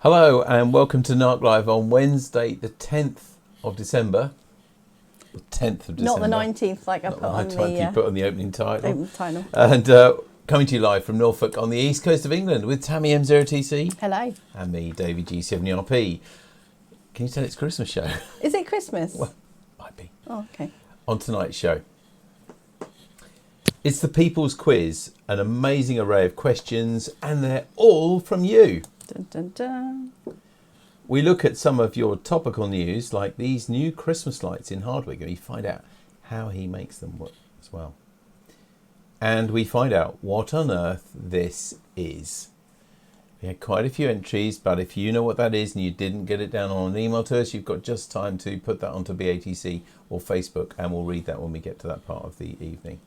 Hello and welcome to NARC Live on Wednesday the 10th of December. The 10th of December. Not the 19th like I put on the opening title. title. And coming to you live from Norfolk on the east coast of England with Tammy M0TC. Hello. And me, Davey G70RP. Can you tell it's Christmas show? Is it Christmas? Well, might be. Oh, okay. On tonight's show. It's the People's Quiz, an amazing array of questions, and they're all from you. Dun, dun, dun. We look at some of your topical news, like these new Christmas lights in Hardwick, and we find out how he makes them work as well. And we find out what on earth this is. We had quite a few entries, but if you know what that is and you didn't get it down on an email to us, you've got just time to put that onto BATC or Facebook, and we'll read that when we get to that part of the evening.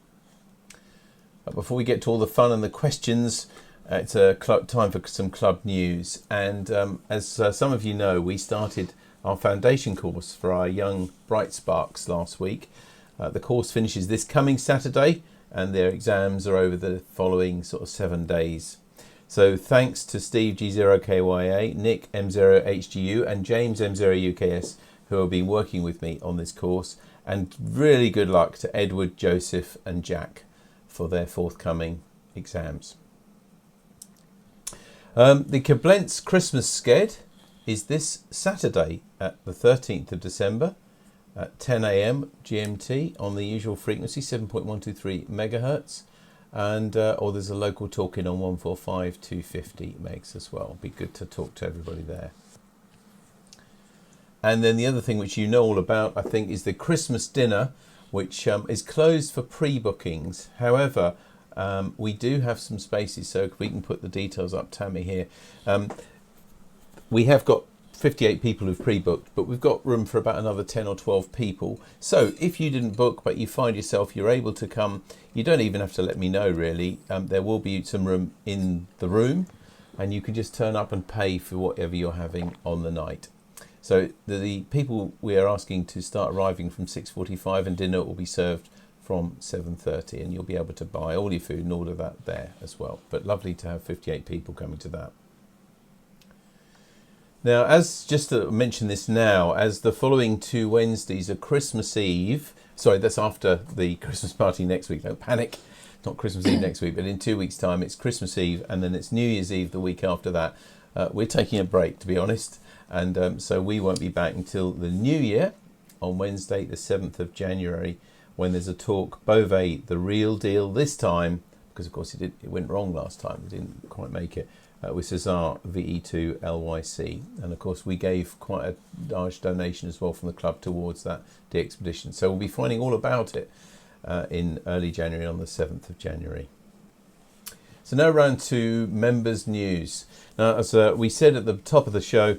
But before we get to all the fun and the questions, it's time for some club news. And as some of you know, we started our foundation course for our young Bright Sparks last week. The course finishes this coming Saturday, and their exams are over the following sort of 7 days. So thanks to Steve G0KYA, Nick M0HGU and James M0UKS, who have been working with me on this course. And really good luck to Edward, Joseph and Jack for their forthcoming exams. The Koblenz Christmas Sked is this Saturday at the 13th of December at 10 a.m. GMT on the usual frequency, 7.123 megahertz. And or there's a local talk-in on 145 250 megs as well. Be good to talk to everybody there. And then the other thing which you know all about, I think, is the Christmas dinner, which is closed for pre-bookings. However, we do have some spaces, so if we can put the details up, Tammy, here. We have got 58 people who've pre-booked, but we've got room for about another 10 or 12 people. So if you didn't book, but you find yourself, you're able to come, you don't even have to let me know, really. There will be some room in the room, and you can just turn up and pay for whatever you're having on the night. So the people we are asking to start arriving from 6:45, and dinner will be served from 7:30, and you'll be able to buy all your food and order that there as well. But lovely to have 58 people coming to that. Now, as just to mention this now, as the following 2 Wednesdays are Christmas Eve, sorry, that's after the Christmas party next week, don't panic, not Christmas Eve next week, but in 2 weeks' time it's Christmas Eve, and then it's New Year's Eve the week after that. We're taking a break, to be honest, and so we won't be back until the New Year on Wednesday, the 7th of January, when there's a talk, Beauvais, the real deal this time, because of course it went wrong last time, we didn't quite make it, with Cesar VE2 LYC. And of course we gave quite a large donation as well from the club towards that expedition. So we'll be finding all about it in early January, on the 7th of January. So now round to members news. Now, as we said at the top of the show,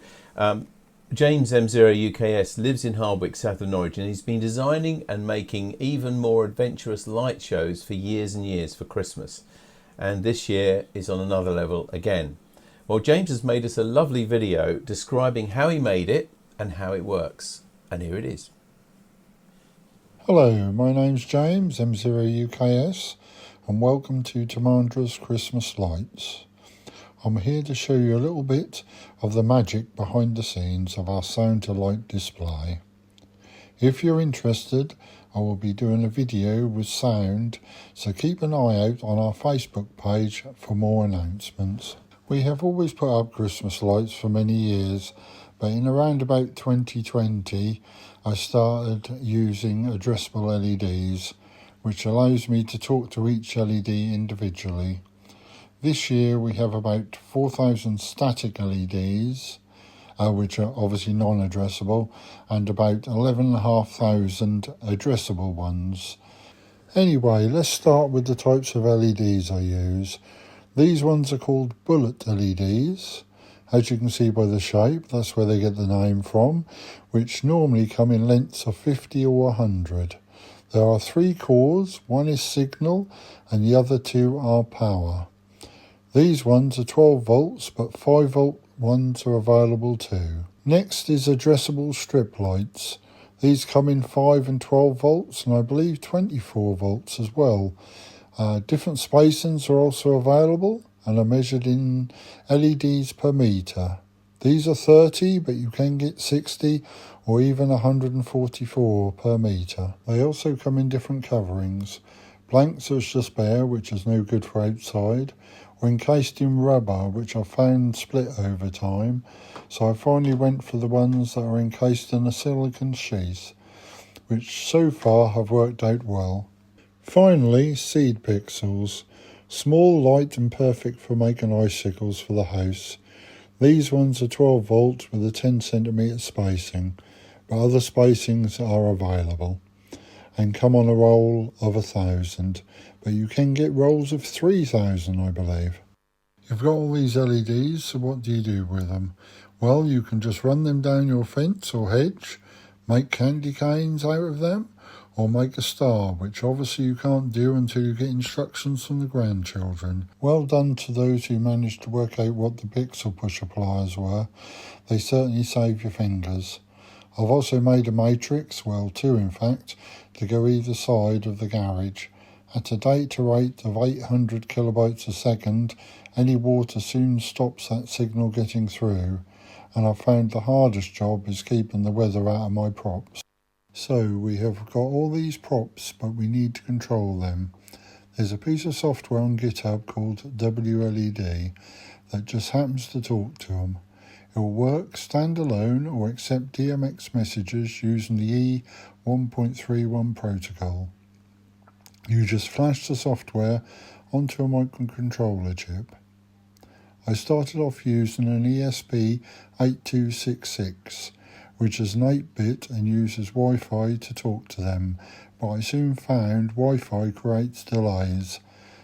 James M0UKS lives in Hardwick, south of Norwich, and he's been designing and making even more adventurous light shows for years and years for Christmas. And this year is on another level again. Well, James has made us a lovely video describing how he made it and how it works. And here it is. Hello, my name's James M0UKS, and welcome to Tamandra's Christmas Lights. I'm here to show you a little bit of the magic behind the scenes of our sound to light display. If you're interested, I will be doing a video with sound, so keep an eye out on our Facebook page for more announcements. We have always put up Christmas lights for many years, but in around about 2020 I started using addressable LEDs, which allows me to talk to each LED individually. This year we have about 4,000 static LEDs, which are obviously non-addressable, and about 11,500 addressable ones. Anyway, let's start with the types of LEDs I use. These ones are called bullet LEDs. As you can see by the shape, that's where they get the name from, which normally come in lengths of 50 or 100. There are 3 cores, one is signal and the other 2 are power. These ones are 12 volts, but 5 volt ones are available too. Next is addressable strip lights. These come in 5 and 12 volts, and I believe 24 volts as well. Different spacings are also available and are measured in LEDs per metre. These are 30, but you can get 60 or even 144 per metre. They also come in different coverings. Blank such just bare, which is no good for outside, or encased in rubber, which I found split over time, so I finally went for the ones that are encased in a silicone sheath, which so far have worked out well. Finally, seed pixels. Small, light and perfect for making icicles for the house. These ones are 12 volts with a 10 centimetre spacing, but other spacings are available and come on a roll of 1,000, but you can get rolls of 3,000, I believe. You've got all these LEDs, so what do you do with them? Well, you can just run them down your fence or hedge, make candy canes out of them, or make a star, which obviously you can't do until you get instructions from the grandchildren. Well done to those who managed to work out what the pixel pusher pliers were. They certainly save your fingers. I've also made a matrix, well two in fact, to go either side of the garage. At a data rate of 800 kilobytes a second, any water soon stops that signal getting through, and I've found the hardest job is keeping the weather out of my props. So we have got all these props, but we need to control them. There's a piece of software on GitHub called WLED that just happens to talk to them. It will work standalone or accept DMX messages using the E1.31 protocol. You just flash the software onto a microcontroller chip. I started off using an ESP8266, which is an 8-bit and uses Wi-Fi to talk to them, but I soon found Wi-Fi creates delays,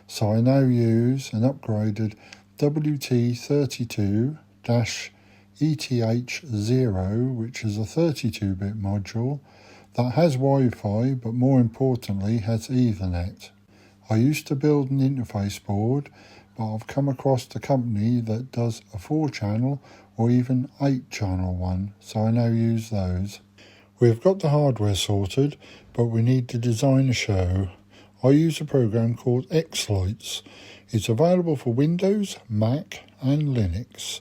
so I now use an upgraded WT32-ETH0, which is a 32-bit module that has Wi-Fi, but more importantly has Ethernet. I used to build an interface board, but I've come across a company that does a 4-channel or even 8-channel one, so I now use those. We've got the hardware sorted, but we need to design a show. I use a program called X-Lights. It's available for Windows, Mac and Linux.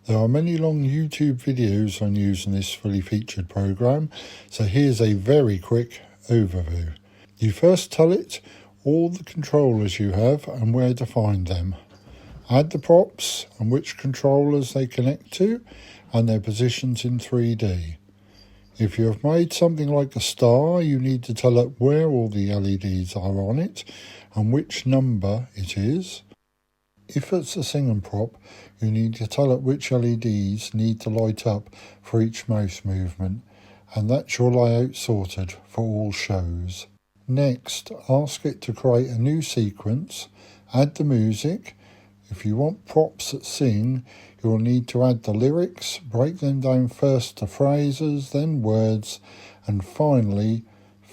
There are many long YouTube videos on using this fully featured program, so here's a very quick overview. You first tell it all the controllers you have and where to find them. Add the props and which controllers they connect to and their positions in 3D. If you have made something like a star, you need to tell it where all the LEDs are on it and which number it is. If it's a singing prop, you need to tell it which LEDs need to light up for each mouse movement, and that's your layout sorted for all shows. Next, ask it to create a new sequence, add the music. If you want props that sing, you'll need to add the lyrics, break them down first to phrases, then words, and finally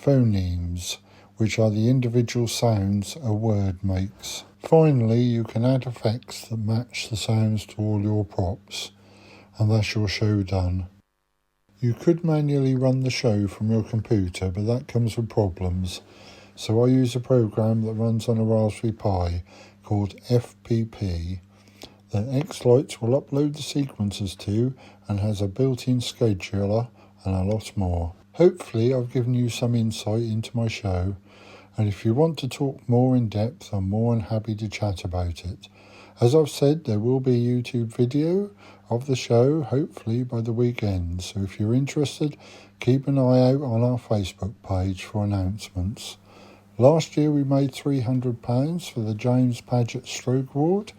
phonemes, which are the individual sounds a word makes. Finally, you can add effects that match the sounds to all your props, and that's your show done. You could manually run the show from your computer, but that comes with problems. So I use a program that runs on a Raspberry Pi called FPP that X-Lights will upload the sequences to and has a built-in scheduler and a lot more. Hopefully I've given you some insight into my show, and if you want to talk more in depth, I'm more than happy to chat about it. As I've said, there will be a YouTube video of the show, hopefully by the weekend, so if you're interested, keep an eye out on our Facebook page for announcements. Last year we made £300 for the James Paget Stroke Ward,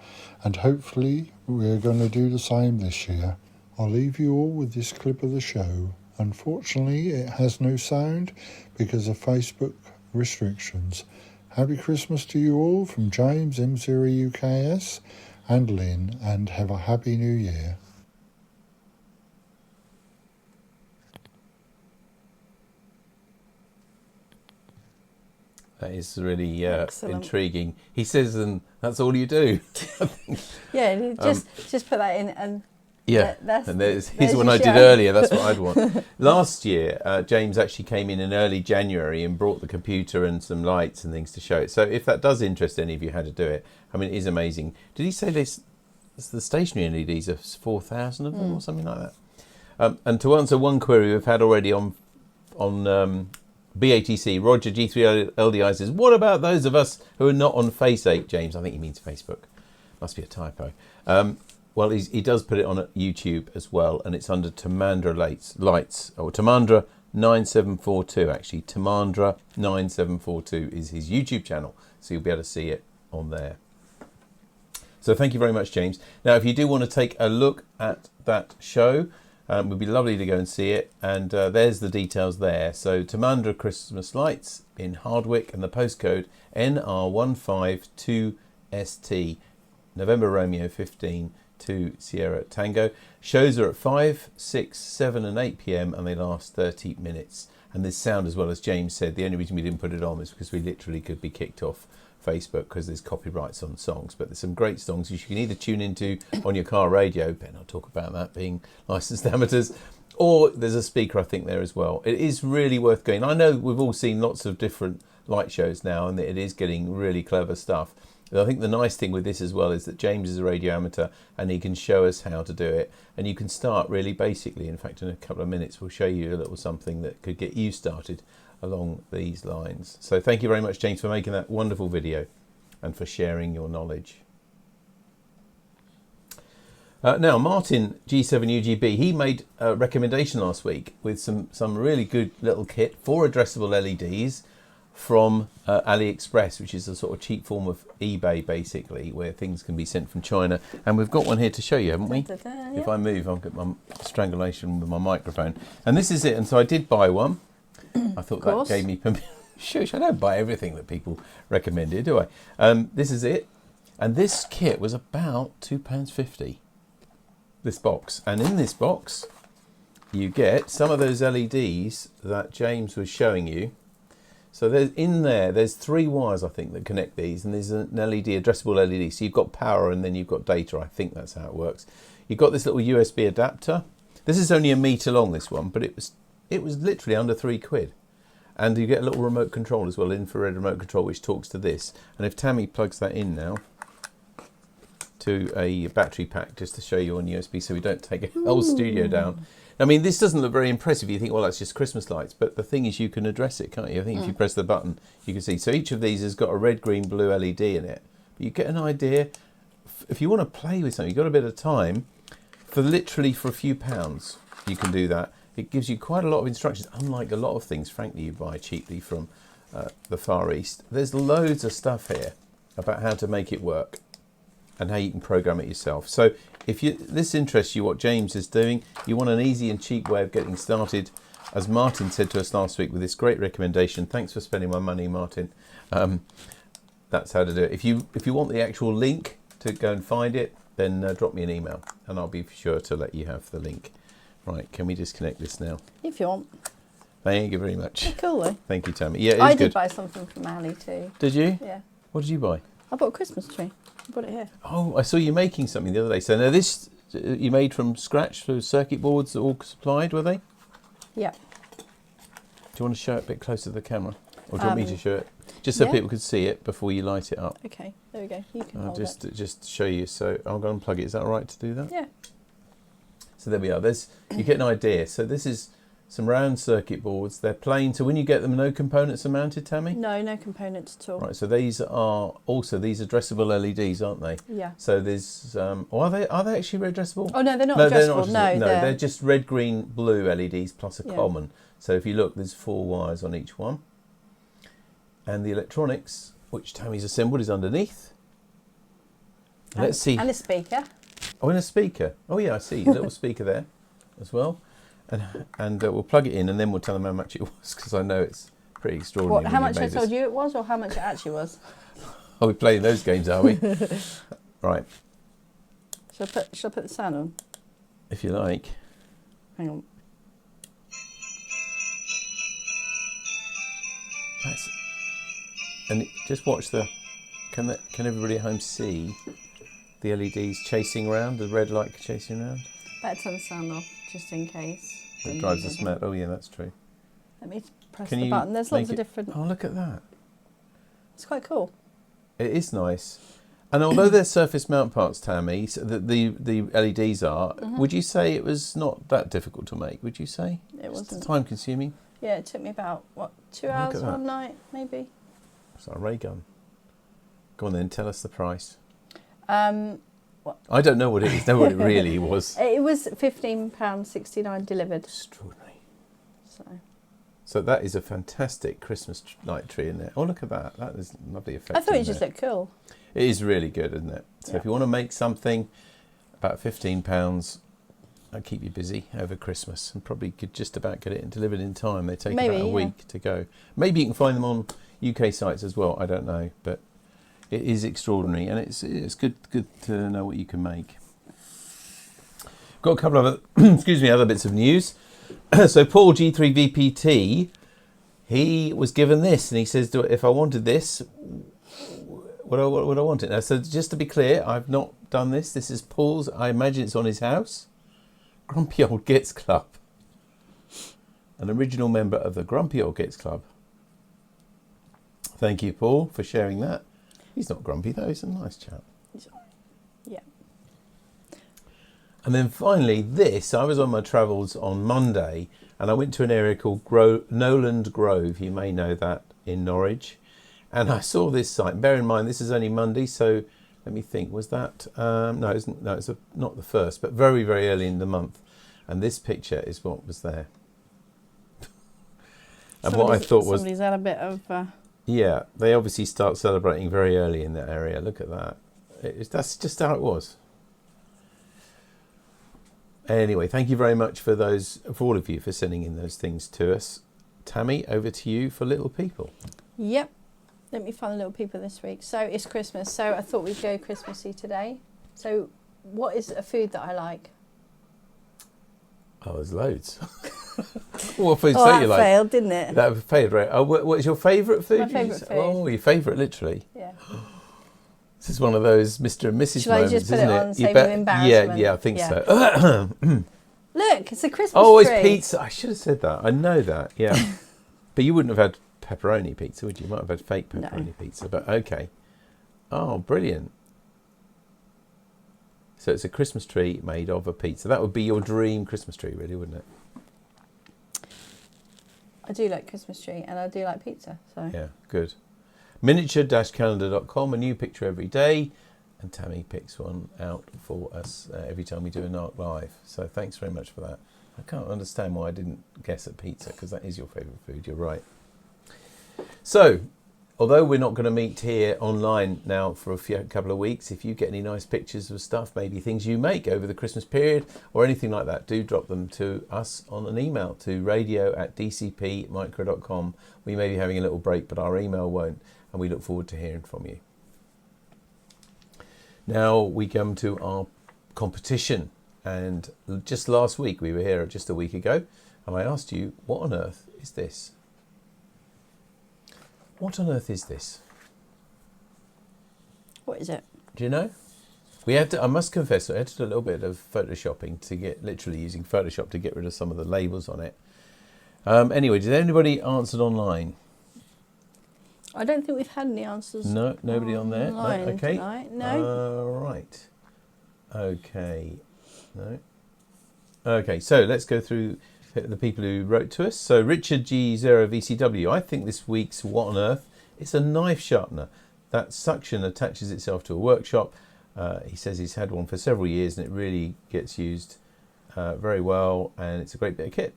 and hopefully we're going to do the same this year. I'll leave you all with this clip of the show. Unfortunately, it has no sound because of Facebook restrictions. Happy Christmas to you all from James M0UKS and Lynn, and have a happy new year. That is really Excellent. intriguing. He says, and that's all you do. Yeah, just put that in and Yeah, that's and here's your one I did show. earlier. That's what I'd want. Last year, James actually came in early January and brought the computer and some lights and things to show it. So if that does interest any of you how to do it, I mean, it is amazing. Did he say the stationary LEDs are 4,000 of them or something like that. And to answer one query we've had already on BATC, Roger G3LDI says, what about those of us who are not on Face 8, James? I think he means Facebook. Must be a typo. Well, he does put it on YouTube as well, and it's under Tamandra Lights, or Tamandra 9742 actually. Tamandra 9742 is his YouTube channel, so you'll be able to see it on there. So thank you very much, James. Now, if you do want to take a look at that show, it would be lovely to go and see it, and there's the details there. So Tamandra Christmas Lights in Hardwick, and the postcode NR152ST, November Romeo 15 to Sierra Tango. Shows are at 5, 6, 7 and 8 p.m. and they last 30 minutes. And there's sound as well, as James said. The only reason we didn't put it on is because we literally could be kicked off Facebook because there's copyrights on songs. But there's some great songs you can either tune into on your car radio, Ben, I'll talk about that being licensed amateurs, or there's a speaker I think there as well. It is really worth going. I know we've all seen lots of different light shows now, and it is getting really clever stuff. I think the nice thing with this as well is that James is a radio amateur and he can show us how to do it, and you can start really basically. In fact, in a couple of minutes we'll show you a little something that could get you started along these lines. So thank you very much, James, for making that wonderful video and for sharing your knowledge. Now, Martin G7UGB, he made a recommendation last week with some really good little kit for addressable LEDs from AliExpress, which is a sort of cheap form of eBay, basically, where things can be sent from China. And we've got one here to show you, haven't we? Yeah. If I move, I'll get my strangulation with my microphone. And this is it. And so I did buy one. I thought that gave me permission. Shush, I don't buy everything that people recommended, do I? This is it. And this kit was about £2.50, this box. And in this box, you get some of those LEDs that James was showing you. So there's 3 wires, I think, that connect these, and there's an LED, addressable LED. So you've got power and then you've got data. I think that's how it works. You've got this little USB adapter. This is only 1 metre long, this one, but it was literally under £3. And you get a little remote control as well, infrared remote control, which talks to this. And if Tammy plugs that in now to a battery pack, just to show you on USB, so we don't take a whole studio down. I mean, this doesn't look very impressive. You think, well, that's just Christmas lights. But the thing is, you can address it, can't you? I think if you press the button, you can see. So each of these has got a red, green, blue LED in it. But you get an idea. If you want to play with something, you've got a bit of time, for a few pounds, you can do that. It gives you quite a lot of instructions, unlike a lot of things, frankly, you buy cheaply from the Far East. There's loads of stuff here about how to make it work and how you can program it yourself. So if this interests you, what James is doing, you want an easy and cheap way of getting started, as Martin said to us last week with this great recommendation. Thanks for spending my money, Martin. That's how to do it. If you want the actual link to go and find it, then drop me an email and I'll be sure to let you have the link. Right, can we disconnect this now? If you want. Thank you very much. Oh, cool though. Thank you, Tammy. Yeah, it is I good. did buy something from Ali too. Did you? Yeah. What did you buy? I bought a Christmas tree. I bought it here. Oh, I saw you making something the other day. So now this you made from scratch, so circuit boards all supplied, were they? Yeah. Do you want to show it a bit closer to the camera? Or do you want me to show it? Just so people could see it before you light it up. Okay, there we go. You can I'll hold it. just show you. So I'll go and plug it. Is that all right to do that? Yeah. So there we are. You get an idea. So this is some round circuit boards. They're plain. So when you get them, no components are mounted, Tammy? No components at all. Right. So these are addressable LEDs, aren't they? Yeah. So there's are they actually addressable? Oh no, they're not No, addressable. they're not No, they're just red, green, blue LEDs plus a Yeah. common. So if you look, there's 4 wires on each one. And the electronics, which Tammy's assembled, is underneath. Let's see. And a speaker. Oh, and a speaker. Oh yeah, I see. A little speaker there as well. And we'll plug it in and then we'll tell them how much it was, because I know it's pretty extraordinary. What, how much I told you it was, or how much it actually was? Are we playing those games, are we? Right. Shall I put the sound on? If you like. Hang on. And just watch can everybody at home see the LEDs chasing around, the red light chasing around? Better turn the sound off, just in case. It drives us mad. Oh yeah, that's true. Let me press Can the you button. There's make lots of it- different... Oh, look at that. It's quite cool. It is nice. And although they're surface mount parts, Tammy, so the LEDs are, would you say it was not that difficult to make, would you say? It wasn't. It's time consuming? Yeah, it took me about, 2 Look hours at that. one night, maybe? It's a ray gun. Go on then, tell us the price. What? I don't know what it is, know what it really was. It was £15.69 delivered. Extraordinary. So So that is a fantastic Christmas light tree in there. Oh, look at that. That is a lovely effect. I thought in it just there. looked cool. It is really good, isn't it? So if you want to make something, about £15, that'll keep you busy over Christmas, and probably could just about get it delivered in time. They take about a week to go. Maybe you can find them on UK sites as well. I don't know, but it is extraordinary, and it's good to know what you can make. Got a couple of other bits of news. So Paul G3VPT, he was given this, and he says, if I wanted this, would I want it? Now, so just to be clear, I've not done this. This is Paul's. I imagine it's on his house. Grumpy Old Gits Club. An original member of the Grumpy Old Gits Club. Thank you, Paul, for sharing that. He's not grumpy, though. He's a nice chap. Yeah. And then finally, I was on my travels on Monday, and I went to an area called Noland Grove. You may know that, in Norwich. And I saw this site. Bear in mind, this is only Monday, so let me think. Was that? No, it's not the first, but very, very early in the month. And this picture is what was there. And what I thought was... Somebody's had a bit of... Yeah, they obviously start celebrating very early in that area. Look at that. That's just how it was. Anyway, thank you very much for all of you for sending in those things to us. Tammy, over to you for Little People. Yep. Let me find the Little People this week. So it's Christmas, so I thought we'd go Christmassy today. So what is a food that I like? Oh, there's loads. What food that you like? failed, didn't it? That failed, right? Oh, what is your favourite food? My favourite food. Oh, your favourite, literally. Yeah. This is one of those Mr. and Mrs. Shall I moments, just put isn't it it? on, save you embarrassment? Yeah, I think Yeah. so. Look, it's a Christmas Oh, tree. it's pizza. I should have said that. I know that, yeah. But you wouldn't have had pepperoni pizza, would you? You might have had fake pepperoni pizza, but okay. Oh, brilliant. So it's a Christmas tree made of a pizza. That would be your dream Christmas tree, really, wouldn't it? I do like Christmas tree and I do like pizza. So Yeah, good. Miniature-calendar.com, a new picture every day. And Tammy picks one out for us every time we do a NARC Live. So thanks very much for that. I can't understand why I didn't guess at pizza, because that is your favourite food. You're right. So, although we're not going to meet here online now for a couple of weeks, if you get any nice pictures of stuff, maybe things you make over the Christmas period or anything like that, do drop them to us on an email to radio@dcpmicro.com. We may be having a little break, but our email won't, and we look forward to hearing from you. Now we come to our competition, and just last week, we were here just a week ago, and I asked you, what on earth is this? What on earth is this? what is it? Do you know? We had to, I must confess, I had to do a little bit of photoshopping to get, literally using Photoshop to get rid of some of the labels on it. Anyway, did anybody answer online? I don't think we've had any answers. No, nobody on there. No, okay. Tonight. No. Right. Okay. No. Okay, so let's go through the people who wrote to us. So Richard G0VCW, I think this week's What on Earth is a knife sharpener. That suction attaches itself to a workshop. He says he's had one for several years and it really gets used very well, and it's a great bit of kit.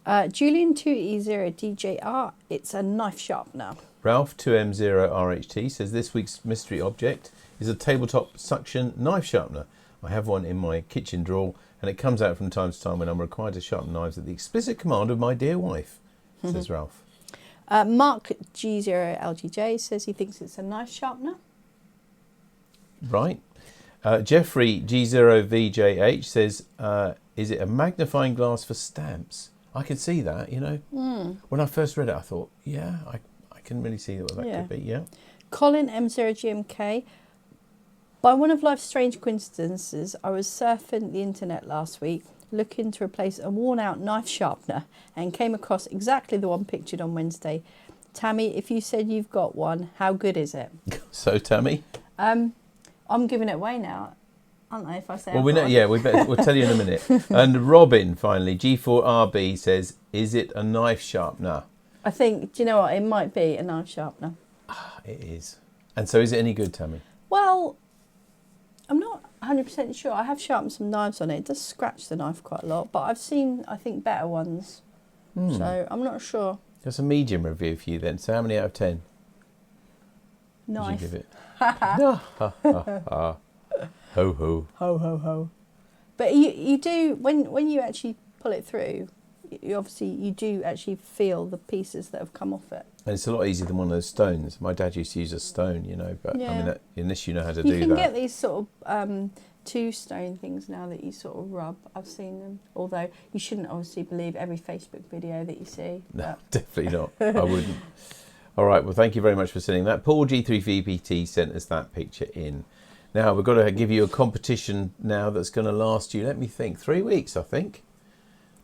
Julian2E0DJR, it's a knife sharpener. Ralph 2M0RHT says this week's mystery object is a tabletop suction knife sharpener. I have one in my kitchen drawer, and it comes out from time to time when I'm required to sharpen knives at the explicit command of my dear wife, says Ralph. Mark G0LGJ says he thinks it's a knife sharpener. Right. Jeffrey G0VJH says, is it a magnifying glass for stamps? I can see that, you know. When I first read it, I thought, yeah, I can really see what that could be, yeah. Colin M0GMK, by one of life's strange coincidences, I was surfing the internet last week looking to replace a worn-out knife sharpener and came across exactly the one pictured on Wednesday. Tammy, if you said you've got one, how good is it? So, Tammy? I'm giving it away now, aren't I? If I say Well, we know. Yeah, we'll tell you in a minute. And Robin finally, G4RB says, "Is it a knife sharpener?" I think. Do you know what? It might be a knife sharpener. It is. And so, is it any good, Tammy? Well, I'm not 100% sure. I have sharpened some knives on it. It does scratch the knife quite a lot, but I've seen, I think, better ones. So I'm not sure. That's a medium review for you then. So, how many out of 10? Knife. Would you give it? Ha ha ha. Ho ho. Ho ho ho. But you do when you actually pull it through, you do actually feel the pieces that have come off it. And it's a lot easier than one of those stones. My dad used to use a stone, you know, but I mean, unless you know how to do that. You can get these sort of 2 stone things now that you sort of rub. I've seen them. Although you shouldn't obviously believe every Facebook video that you see. No, definitely not. I wouldn't. All right, well, thank you very much for sending that. Paul G3VPT sent us that picture in. Now, we've got to give you a competition now that's going to last you, let me think, 3 weeks, I think.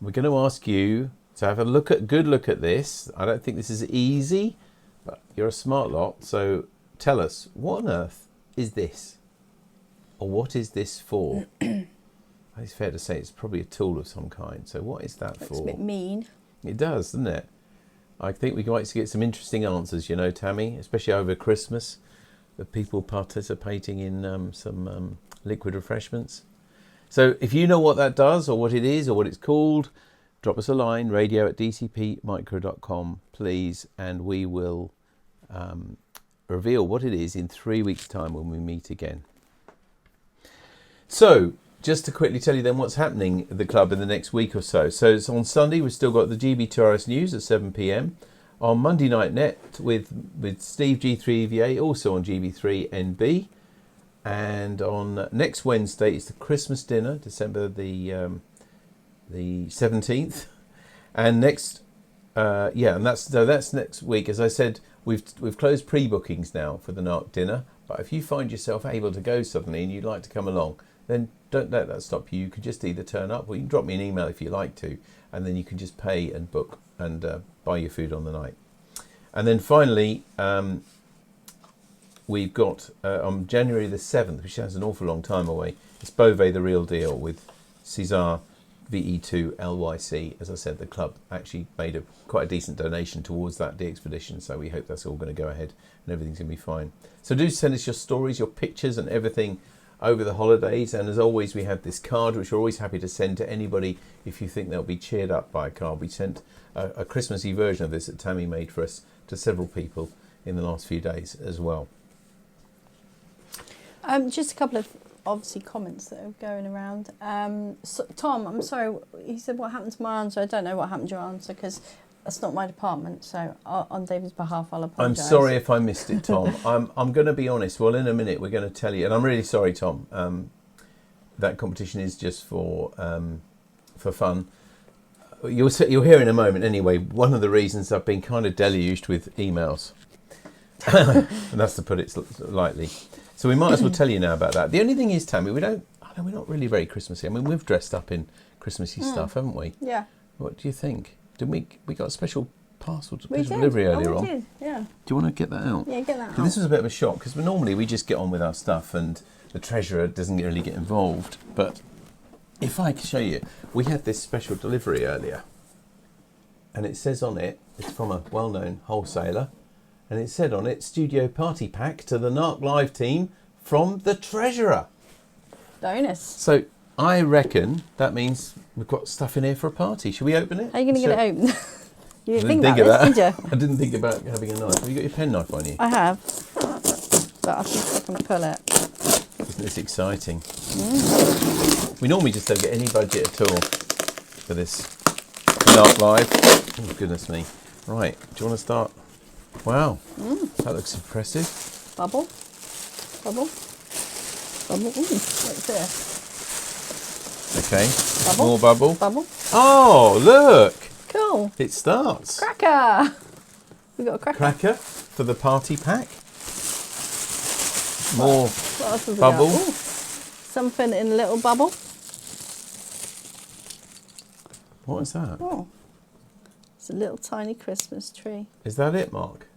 We're going to ask you to have a good look at this. I don't think this is easy, but you're a smart lot. So tell us, what on earth is this? Or what is this for? It's fair to say it's probably a tool of some kind. So what is that for? Looks a bit mean. It does, doesn't it? I think we might get some interesting answers, you know, Tammy, especially over Christmas. The people participating in some liquid refreshments. So if you know what that does or what it is or what it's called, drop us a line, radio@dcpmicro.com, please, and we will reveal what it is in 3 weeks' time when we meet again. So, just to quickly tell you then what's happening at the club in the next week or so. So it's on Sunday, we've still got the GB2RS News at 7 p.m. On Monday Night Net with Steve G3EVA, also on GB3NB. And on next Wednesday, it's the Christmas dinner, December the 17th. And next, and that's next week. As I said, we've closed pre-bookings now for the NARC dinner. But if you find yourself able to go suddenly and you'd like to come along, then don't let that stop you. You can just either turn up or you can drop me an email if you like to, and then you can just pay and book and buy your food on the night. And then finally, we've got on January the 7th, which sounds an awful long time away, it's Beauvais the Real Deal with Cesar VE2 LYC. As I said, the club actually made quite a decent donation towards that, the expedition, so we hope that's all going to go ahead and everything's going to be fine. So do send us your stories, your pictures and everything over the holidays, and as always we have this card which we're always happy to send to anybody if you think they'll be cheered up by a card. We sent a Christmassy version of this that Tammy made for us to several people in the last few days as well. Just a couple of obviously comments that are going around. So, Tom, I'm sorry, he said what happened to my answer. I don't know what happened to your answer because that's not my department, so on David's behalf I'll apologise. I'm sorry if I missed it, Tom. I'm going to be honest. Well, in a minute we're going to tell you, and I'm really sorry, Tom. That competition is just for fun. You'll hear in a moment anyway. One of the reasons I've been kind of deluged with emails, and that's to put it lightly. So we might as well tell you now about that. The only thing is, Tammy, we're not really very Christmassy. I mean, we've dressed up in Christmassy stuff, haven't we? Yeah. What do you think? Did we got a special parcel We delivery did. earlier on? We did, yeah. Do you want to get that out? Yeah, get that out. This was a bit of a shock because normally we just get on with our stuff and the treasurer doesn't really get involved. But if I can show you, we had this special delivery earlier, and it says on it, it's from a well-known wholesaler, and it said on it, Studio Party Pack to the NARC Live team from the treasurer. Bonus. So I reckon that means we've got stuff in here for a party. Should we open it? How are you going to get it open? You didn't think of about this, that. did you? I didn't think about having a knife. Have you got your penknife on you? I have, but I think I can pull it. Isn't this exciting? We normally just don't get any budget at all for this NARC Live. Oh, goodness me. Right, do you want to start? Wow, that looks impressive. Bubble. Bubble. Bubble. Ooh, what's this? Okay, Bubble. more bubble. Bubble. Oh, look! Cool. It starts. Cracker. We've got a cracker. Cracker for the party pack. More What else have we bubble. got? Ooh, something in a little bubble. What is that? Oh, it's a little tiny Christmas tree. Is that it, Mark?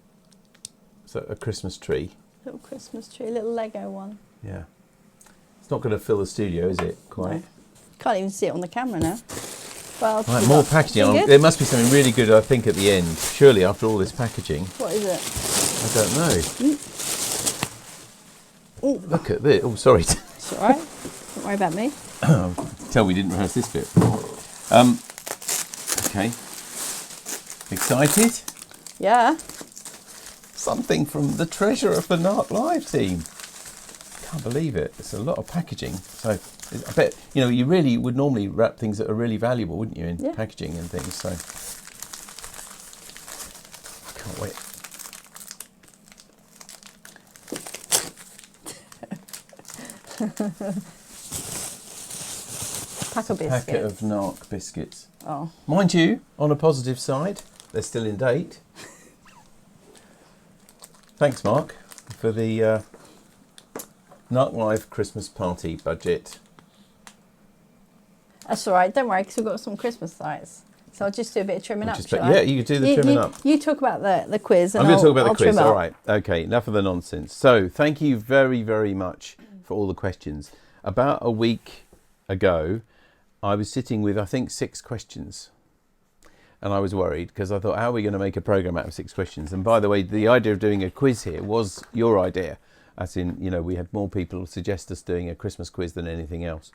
Is that a Christmas tree? Little Christmas tree, little Lego one. Yeah. It's not going to fill the studio, is it? Quite. No. Can't even see it on the camera now. Well, Right, more packaging. Good? There must be something really good, I think, at the end. Surely, after all this packaging. What is it? I don't know. Ooh. Look at this. Oh, sorry. It's all right. Don't worry about me. Tell we didn't rehearse this bit. Okay. Excited? Yeah. Something from the treasure of the NARC Live team. Can't believe it. It's a lot of packaging. So I bet, you really would normally wrap things that are really valuable, wouldn't you, in packaging and things. So I can't wait. Packet of NARC biscuits. Oh. Mind you, on a positive side, they're still in date. Thanks, Mark, for the NARC Live Christmas party budget. That's all right. Don't worry, because we've got some Christmas lights. So I'll just do a bit of trimming up. Yeah, you could do the trimming up. You talk about the quiz. And I'm going to talk about the quiz. All right. Okay. Enough of the nonsense. So thank you very, very much for all the questions. About a week ago, I was sitting with, I think, 6 questions. And I was worried because I thought, how are we going to make a programme out of 6 questions? And by the way, the idea of doing a quiz here was your idea. As in, we had more people suggest us doing a Christmas quiz than anything else.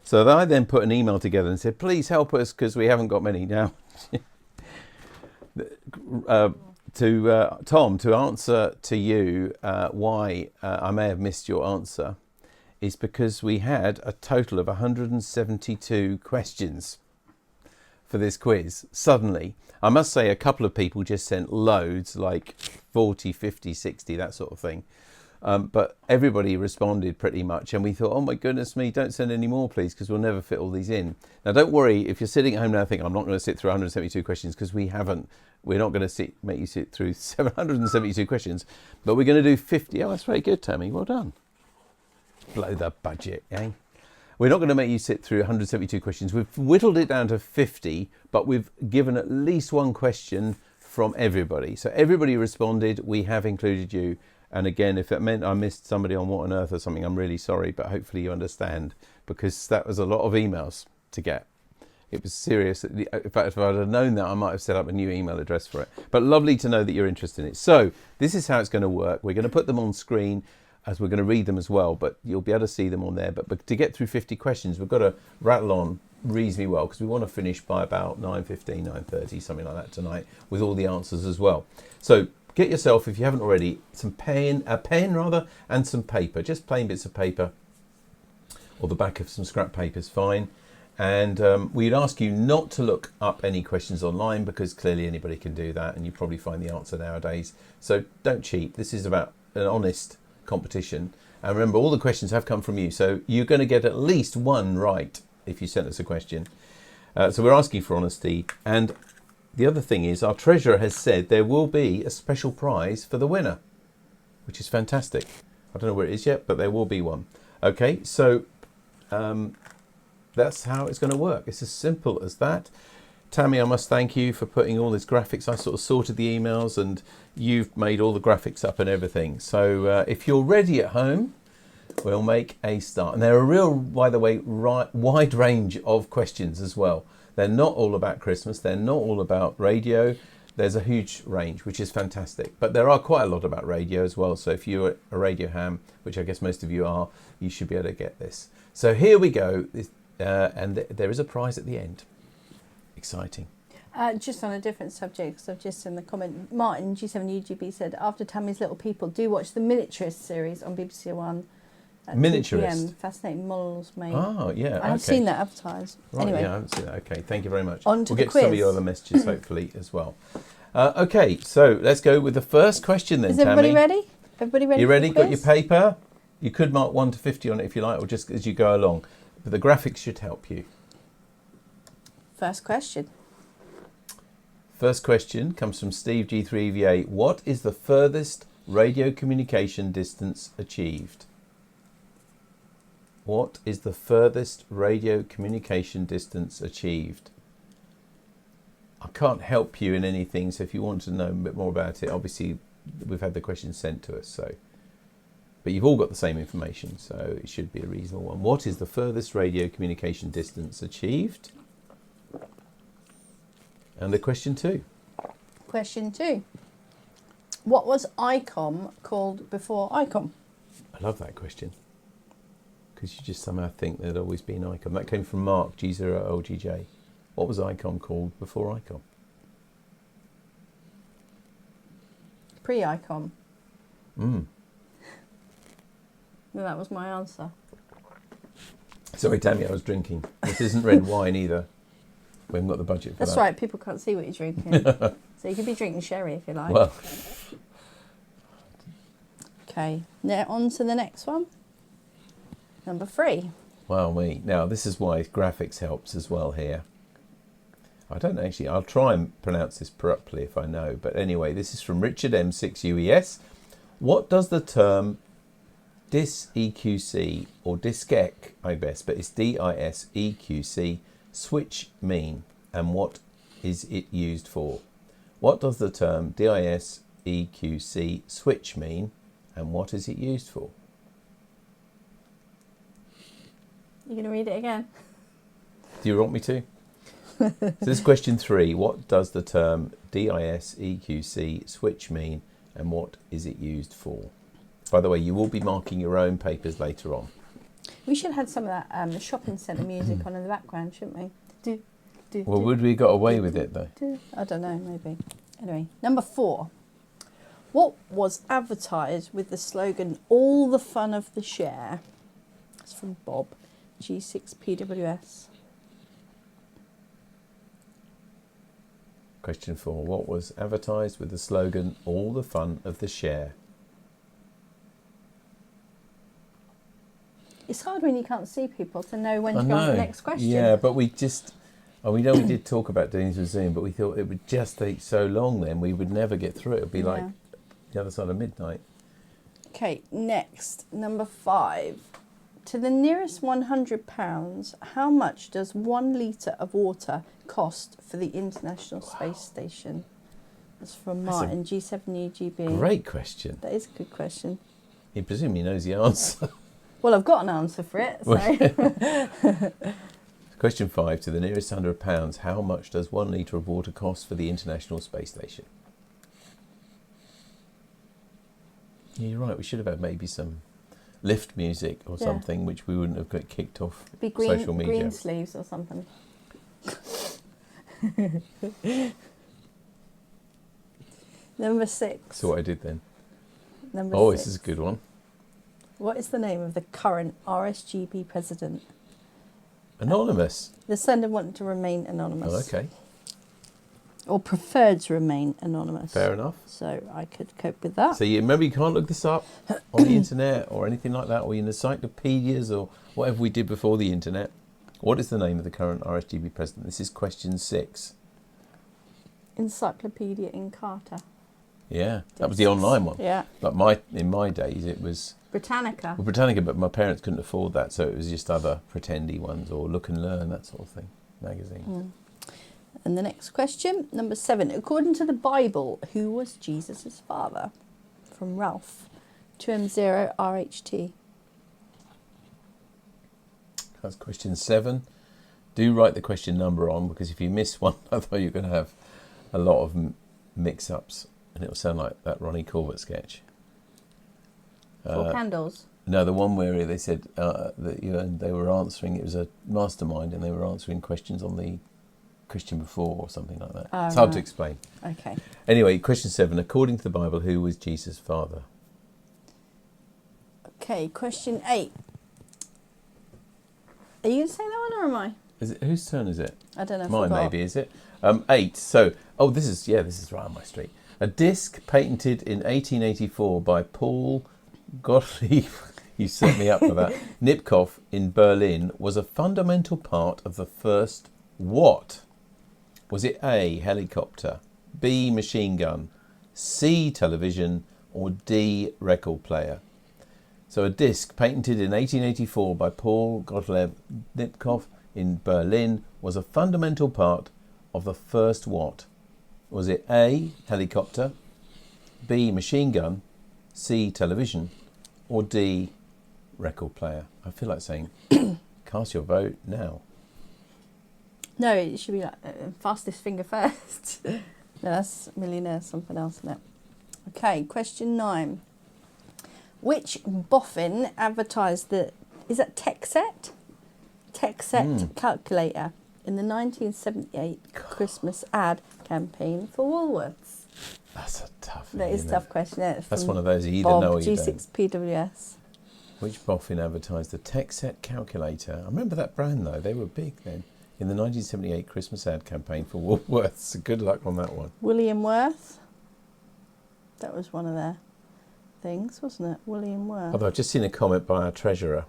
So I then put an email together and said, please help us because we haven't got many now. To Tom, to answer to you why I may have missed your answer is because we had a total of 172 questions for this quiz. Suddenly, I must say a couple of people just sent loads, like 40, 50, 60, that sort of thing. But everybody responded pretty much, and we thought, oh my goodness me, don't send any more please, because we'll never fit all these in. Now don't worry, if you're sitting at home now thinking, I'm not going to sit through 172 questions, because we're not going to make you sit through 772 questions, but we're going to do 50. Oh, that's very good, Tammy, well done. Blow the budget, eh? We're not going to make you sit through 172 questions. We've whittled it down to 50, but we've given at least one question from everybody. So everybody responded, we have included you. And again, if it meant I missed somebody on What on Earth or something, I'm really sorry, but hopefully you understand, because that was a lot of emails to get. It was serious. In fact, if I'd have known that, I might have set up a new email address for it. But lovely to know that you're interested in it. So this is how it's going to work. We're going to put them on screen as we're going to read them as well, but you'll be able to see them on there. But to get through 50 questions, we've got to rattle on reasonably well, because we want to finish by about 9:15, 9:30, something like that tonight, with all the answers as well. So get yourself, if you haven't already, a pen and some paper, just plain bits of paper, or the back of some scrap paper is fine. And we'd ask you not to look up any questions online, because clearly anybody can do that, and you probably find the answer nowadays. So don't cheat. This is about an honest competition. And remember, all the questions have come from you, so you're going to get at least one right if you sent us a question. So we're asking for honesty. And the other thing is, our treasurer has said there will be a special prize for the winner, which is fantastic. I don't know where it is yet, but there will be one. Okay, so that's how it's going to work. It's as simple as that. Tammy, I must thank you for putting all this graphics. I sort of sorted the emails and you've made all the graphics up and everything. So if you're ready at home, we'll make a start. And there are by the way, wide range of questions as well. They're not all about Christmas. They're not all about radio. There's a huge range, which is fantastic. But there are quite a lot about radio as well. So if you're a radio ham, which I guess most of you are, you should be able to get this. So here we go. And there is a prize at the end. Exciting. Just on a different subject, because I've just seen the comment. Martin, G7UGB, said, after Tammy's Little People, do watch the Miniaturist series on BBC One. Miniaturist. Fascinating models made. Oh, yeah. I have seen that advertised. Right, anyway. yeah, I haven't seen that. Okay, thank you very much. On to we'll the get quiz. some of your other messages, hopefully, as well. Okay, so let's go with the first question then, Is everybody Tammy. ready? Everybody ready? You ready? For the Got your paper? You could mark 1 to 50 on it if you like, or just as you go along. But the graphics should help you. First question. First question comes from Steve G3VA. What is the furthest radio communication distance achieved? What is the furthest radio communication distance achieved? I can't help you in anything, so if you want to know a bit more about it, obviously we've had the question sent to us. So But you've all got the same information, so it should be a reasonable one. What is the furthest radio communication distance achieved? And the question 2. Question 2. What was ICOM called before ICOM? I love that question. Because you just somehow think there'd always been ICOM. That came from Mark, G0LGJ. What was ICOM called before ICOM? Pre-ICOM. Mm. Well, that was my answer. Sorry, Tammy, I was drinking. This isn't red wine either. We haven't got the budget for that. That's right, people can't see what you're drinking. So you could be drinking sherry if you like. Well, okay, now on to the next one. Number 3. wow, me. Now, this is why graphics helps as well here. I don't actually, I'll try and pronounce this properly if I know. But anyway, this is from Richard M6UES. What does the term DIS-EQC, or DISCEC, I guess, but it's DISEQC, switch mean, and what is it used for? What does the term DISEQC switch mean, and what is it used for? You going to read it again? Do you want me to? So this is question 3. What does the term DISEQC switch mean, and what is it used for? By the way, you will be marking your own papers later on. We should have had some of that the shopping centre music on in the background, shouldn't we? Well, would we got away with it though? I don't know, maybe. Anyway, number 4. What was advertised with the slogan, all the fun of the share? That's from Bob, G6PWS. Question 4. What was advertised with the slogan, all the fun of the share? It's hard when you can't see people to know when to go on to the next question. Yeah, but we just... Oh, we know we did talk about doing this with Zoom, but we thought it would just take so long then, we would never get through it. It would be like the other side of midnight. Okay, next, number 5. To the nearest £100, how much does 1 litre of water cost for the International Space Station? That's from Martin, G7UGB. Great question. That is a good question. He presumably knows the answer. Well, I've got an answer for it. So. Question 5. To the nearest £100, how much does 1 litre of water cost for the International Space Station? Yeah, you're right. We should have had maybe some lift music or something, which we wouldn't have got kicked off social media. Green sleeves or something. Number 6. So what I did then. Number 6. This is a good one. What is the name of the current RSGB president? Anonymous. The sender wanted to remain anonymous. Oh, okay. Or preferred to remain anonymous. Fair enough. So I could cope with that. So you remember, you can't look this up on the internet or anything like that, or in encyclopedias or whatever we did before the internet. What is the name of the current RSGB president? This is question 6. Encyclopedia in Carter. Yeah, that was the online one. Yeah. But in my days it was Britannica. Well, Britannica, but my parents couldn't afford that, so it was just other pretendy ones, or Look and Learn, that sort of thing, magazine. And the next question, number 7. According to the Bible, who was Jesus' father? From Ralph, 2M0RHT. That's question 7. Do write the question number on, because if you miss one, I thought you're going to have a lot of mix-ups, and it'll sound like that Ronnie Corbett sketch. 4 candles. No, the one where they said that they were answering, it was a mastermind, and they were answering questions on the Christian Before or something like that. It's hard to explain. Okay. Anyway, question 7. According to the Bible, who was Jesus' father? Okay, question 8. Are you going to say that one or am I? Is it, whose turn is it? I don't know. Mine, forgot. maybe, is it? 8. So, this is right on my street. A disc patented in 1884 by Paul Gottlieb, you set me up for that, Nipkow in Berlin, was a fundamental part of the first what? Was it A, helicopter, B, machine gun, C, television, or D, record player? So a disc patented in 1884 by Paul Gottlieb Nipkow in Berlin was a fundamental part of the first what? Was it A, helicopter, B, machine gun, C, television, or D, record player? I feel like saying, cast your vote now. No, it should be like fastest finger first. No, that's millionaire, something else, isn't it? Okay, question 9. Which boffin advertised the, is that TechSet calculator in the 1978 Christmas ad campaign for Woolworths? That's a tough one. That is a tough question. Isn't it? That's From one of those you either Bob, know or you G6 PWS. Which boffin advertised the TechSet calculator? I remember that brand though. They were big then. In the 1978 Christmas ad campaign for Woolworths. Good luck on that one. William Worth. That was one of their things, wasn't it? William Worth. Although I've just seen a comment by our treasurer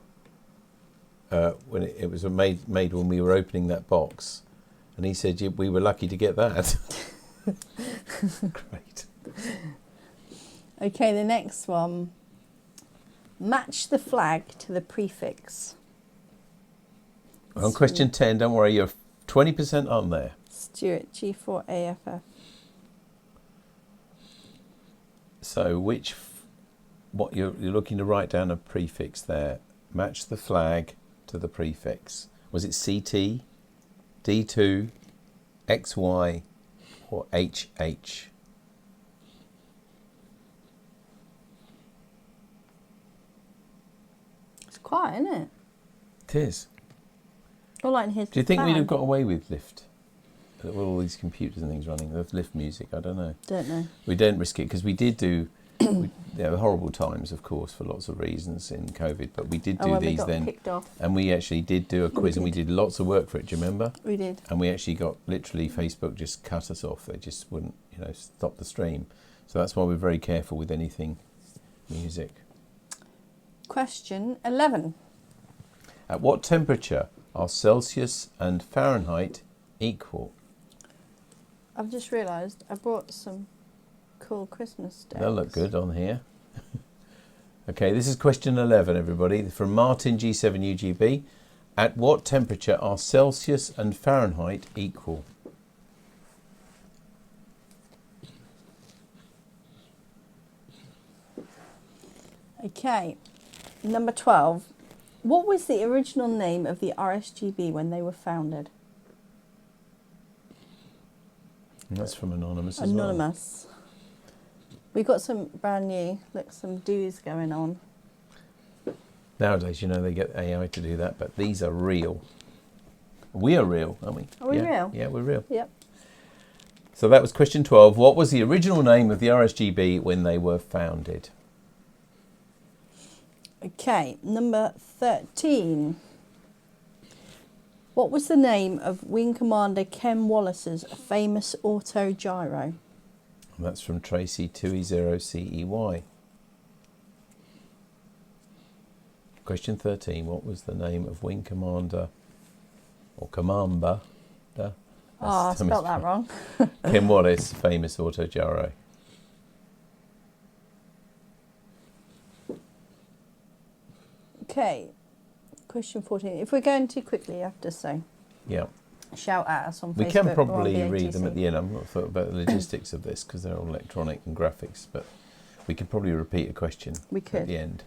when it was made when we were opening that box, and he said we were lucky to get that. Great. Okay, the next one. Match the flag to the prefix. On question 10, don't worry, you're 20% on there. Stuart, G4AFF. So what you're looking to write down a prefix there. Match the flag to the prefix. Was it CT, D2, XY, or HH? It's quiet, isn't it? It is. All I can hear is Do you think the we'd have fan. got away with lift? With all these computers and things running, with lift music, I don't know. Don't know. We don't risk it because we did do horrible times, of course, for lots of reasons in COVID, but we did do when we these got then. kicked off. And we actually did do a quiz and we did lots of work for it, do you remember? We did. And we actually got, literally, Facebook just cut us off. They just wouldn't, stop the stream. So that's why we're very careful with anything music. Question 11. At what temperature are Celsius and Fahrenheit equal? I've just realised I brought some cool Christmas dates. They'll look good on here. Okay, this is question 11, everybody, from Martin G7UGB. At what temperature are Celsius and Fahrenheit equal? Okay, number 12. What was the original name of the RSGB when they were founded? And that's from Anonymous as Anonymous. We've got some brand new, some do's going on. well. Nowadays, they get AI to do that, but these are real. We are real, aren't we? Are we real? Yeah, we're real. Yep. So that was question 12. What was the original name of the RSGB when they were founded? Okay, number 13. What was the name of Wing Commander Ken Wallace's famous autogyro? And that's from Tracy 2E0CEY. Question 13. What was the name of Wing Commander or Commander? I spelled that wrong. Ken Wallace's famous autogyro. Okay, question 14. If we're going too quickly, I have to say, Yeah. shout at us on We Facebook. can or on probably read them BATC. at the end. I'm not thought about the logistics of this because they're all electronic and graphics, but we could probably repeat a question We at could. the end.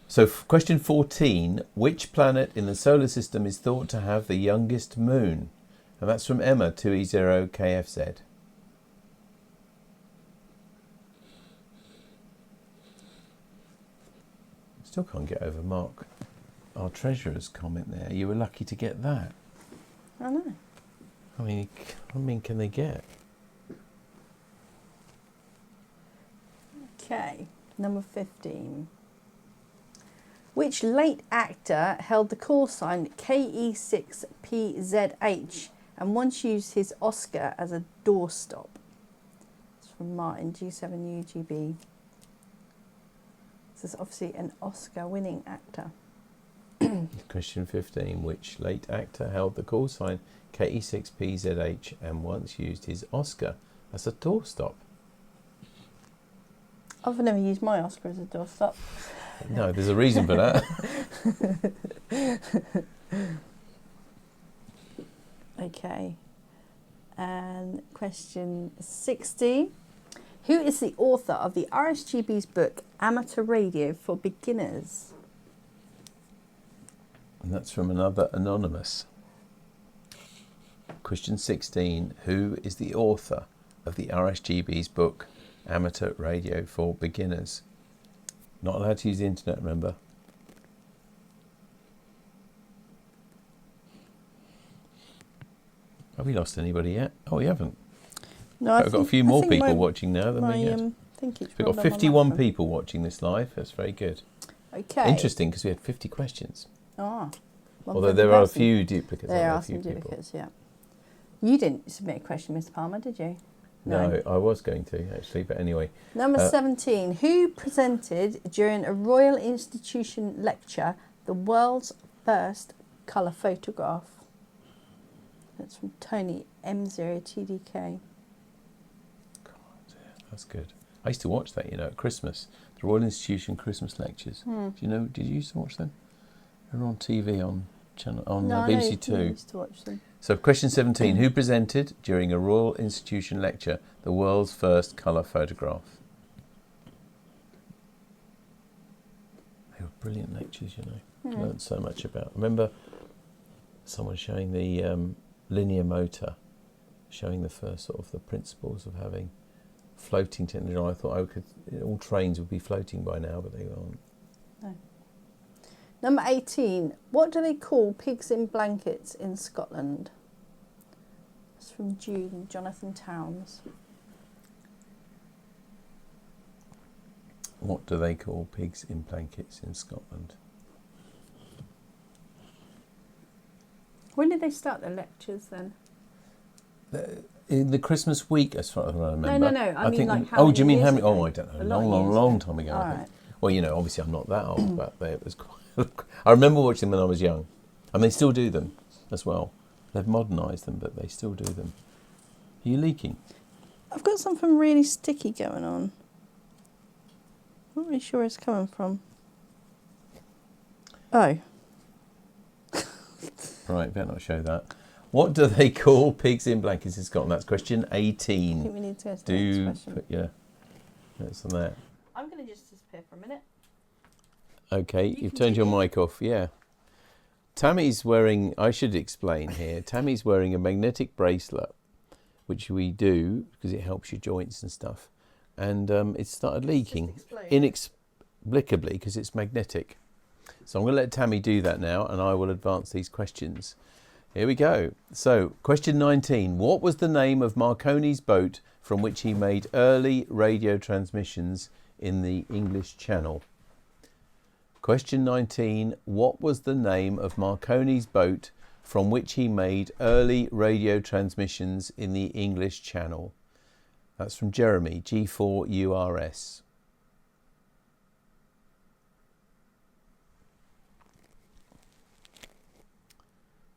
So question 14, which planet in the solar system is thought to have the youngest moon? And that's from Emma 2E0KFZ. Still can't get over Mark, our treasurer's comment there. You were lucky to get that. I know. I mean, can they get? Okay, number 15. Which late actor held the call sign KE6PZH and once used his Oscar as a doorstop? It's from Martin G7UGB. This is obviously an Oscar-winning actor. Question 15. Which late actor held the call sign KE6PZH and once used his Oscar as a doorstop? I've never used my Oscar as a doorstop. No, there's a reason for that. Okay. And question 60. Who is the author of the RSGB's book Amateur Radio for Beginners? And that's from another anonymous. Question 16. Who is the author of the RSGB's book Amateur Radio for Beginners? Not allowed to use the internet, remember? Have we lost anybody yet? Oh, we haven't. No, We've got a few more people watching now than we had. think it's We've got 51 people watching this live. That's very good. Okay. Interesting, because we had 50 questions. Ah. Although there are a few duplicates. There are some duplicates, yeah. You didn't submit a question, Mr. Palmer, did you? No, I was going to, actually, but anyway. Number 17. Who presented during a Royal Institution lecture the world's first colour photograph? That's from Tony M0TDK. That's good. I used to watch that, at Christmas. The Royal Institution Christmas lectures. Do you know? Did you used to watch them? They were on TV on BBC Two. I used to watch them. So, question 17. Who presented during a Royal Institution lecture the world's first colour photograph? They were brilliant lectures, Learned so much about. I remember someone showing the linear motor, showing the first sort of the principles of having floating technology. I thought all trains would be floating by now, but they aren't. No. Number 18. What do they call pigs in blankets in Scotland? It's from Jude and Jonathan Towns. What do they call pigs in blankets in Scotland? When did they start their lectures then? In the Christmas week, as far as I remember. No. I mean, like, how oh, many do you mean years how many? ago? Oh, I don't know. Long time ago. All I think. right. Well, obviously I'm not that old, but it was quite. I remember watching them when I was young, and they still do them as well. They've modernised them, but they still do them. Are you leaking? I've got something really sticky going on. Not really sure where it's coming from. Oh. Right, better not show that. What do they call pigs in blankets in Scotland? That's question 18. I think we need to go to the next question. Put your notes on that. I'm going to just disappear for a minute. Okay, you've turned your mic off, yeah. Tammy's wearing, I should explain here, Tammy's wearing a magnetic bracelet, which we do because it helps your joints and stuff. And it started leaking inexplicably because it's magnetic. So I'm going to let Tammy do that now, and I will advance these questions. Here we go. So, question 19. What was the name of Marconi's boat from which he made early radio transmissions in the English Channel? Question 19. What was the name of Marconi's boat from which he made early radio transmissions in the English Channel? That's from Jeremy, G4URS.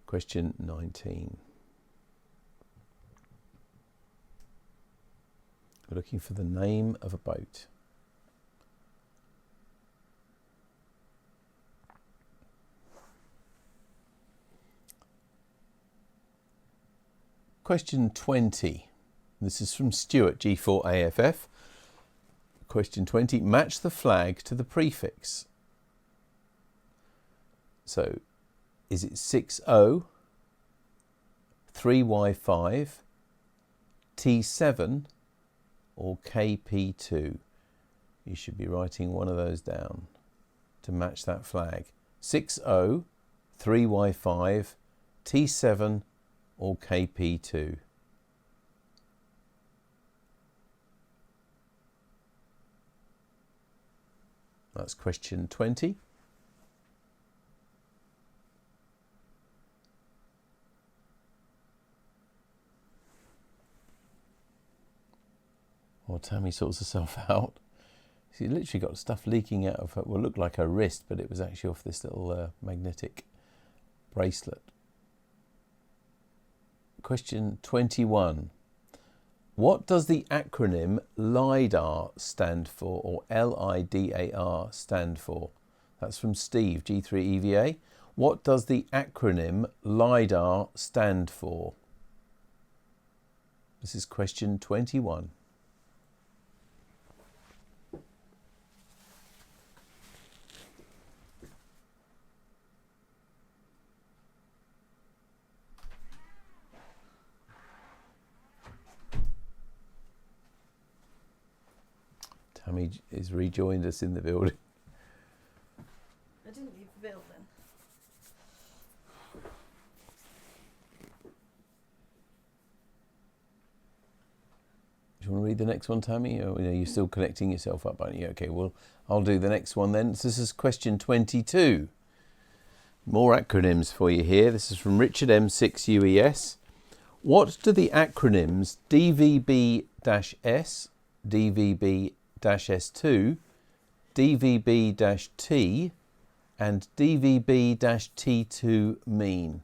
Question 19. We're looking for the name of a boat. Question 20. This is from Stuart, G4AFF. Question 20. Match the flag to the prefix. So, is it 6O, 3Y5, T7 or KP2? You should be writing one of those down to match that flag. 6O, 3Y5, T7 or KP2. That's question 20. Well, Tammy sorts herself out. She literally got stuff leaking out of her, well, it looked like her wrist, but it was actually off this little magnetic bracelet. Question 21. What does the acronym LIDAR stand for, or LIDAR stand for? That's from Steve, G3EVA. What does the acronym LIDAR stand for? This is question 21. Tammy has rejoined us in the building. I didn't leave the building. Do you want to read the next one, Tammy? Or are you still connecting yourself up, aren't you? Okay, well, I'll do the next one then. So this is question 22. More acronyms for you here. This is from Richard M6UES. What do the acronyms DVB-S, DVB-S2, DVB-T and DVB-T2 mean?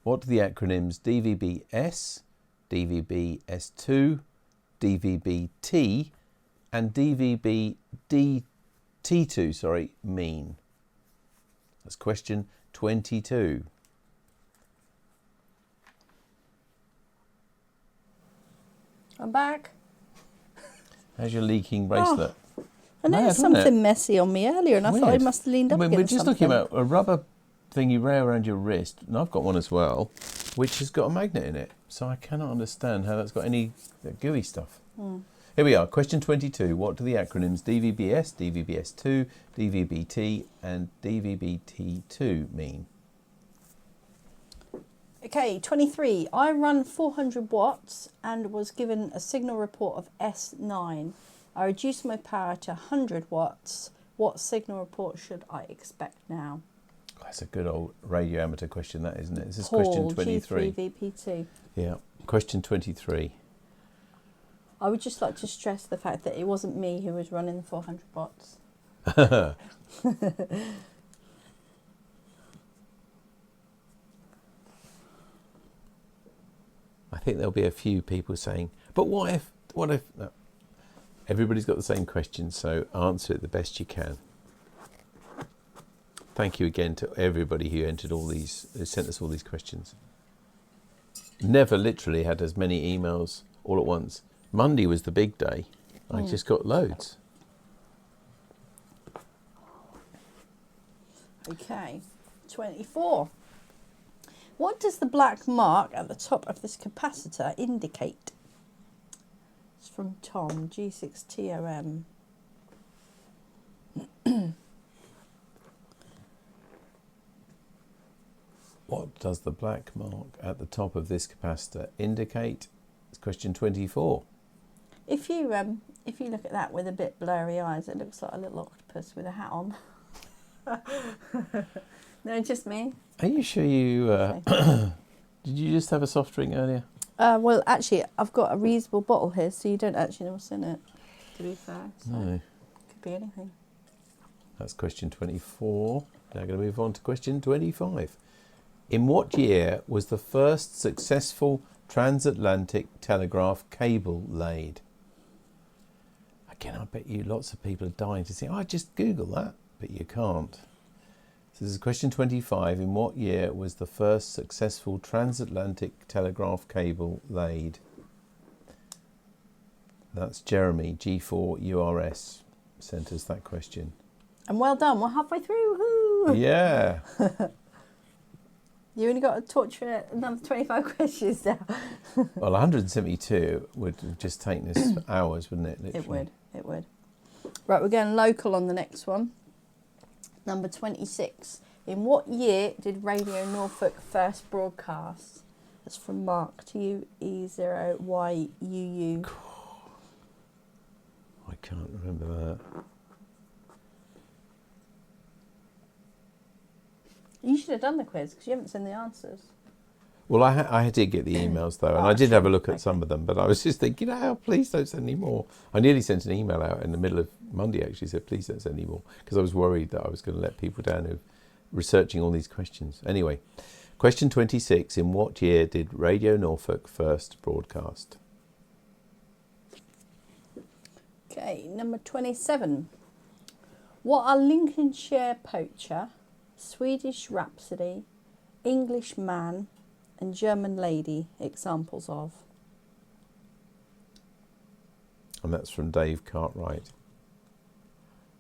What do the acronyms DVB-S, DVB-S2, DVB-T and DVB-T2 mean? That's question 22. I'm back. How's your leaking bracelet? I noticed something messy on me earlier, and I thought I must have leaned up against We're just something. looking at a rubber thing you wear around your wrist, and I've got one as well, which has got a magnet in it. So I cannot understand how that's got any gooey stuff. Here we are, question 22. What do the acronyms DVB-S, DVB-S2, DVB-T and DVB-T2 mean? Okay, 23. I run 400 watts and was given a signal report of S9. I reduced my power to 100 watts. What signal report should I expect now? That's a good old radio amateur question, that, isn't it? This is Paul, question 23. G3VP2. Yeah, question 23. I would just like to stress the fact that it wasn't me who was running 400 watts. I think there'll be a few people saying, but what if, no. Everybody's got the same question, so answer it the best you can. Thank you again to everybody who entered all these, who sent us all these questions. Never literally had as many emails all at once. Monday was the big day. I just got loads. Okay, 24. What does the black mark at the top of this capacitor indicate? It's from Tom, G6TOM. What does the black mark at the top of this capacitor indicate? It's question 24. If you look at that with a bit blurry eyes, it looks like a little octopus with a hat on. No, just me. Are you sure you... did you just have a soft drink earlier? Well, actually, I've got a reusable bottle here, so you don't actually know what's in it, to be fair. So No. Could be anything. That's question 24. Now going to move on to question 25. In what year was the first successful transatlantic telegraph cable laid? Again, I bet you lots of people are dying to say, just Google that, but you can't. So this is question 25. In what year was the first successful transatlantic telegraph cable laid? That's Jeremy, G4URS, sent us that question. And well done, we're halfway through. Woo! Yeah. You only got to torture another 25 questions now. Well, 172 would have just taken us for hours, wouldn't it? Literally. It would. Right, we're going local on the next one. Number 26. In what year did Radio Norfolk first broadcast? That's from Mark to you, E0YUU. I can't remember that. You should have done the quiz because you haven't seen the answers. Well, I did get the emails though, and I did have a look at some of them, but I was just thinking, please don't send any more. I nearly sent an email out in the middle of Monday, actually, said, please don't send any more, because I was worried that I was going to let people down who were researching all these questions. Anyway, question 26. In what year did Radio Norfolk first broadcast? Okay, number 27. What are Lincolnshire Poacher, Swedish Rhapsody, English Man and German Lady examples of? And that's from Dave Cartwright.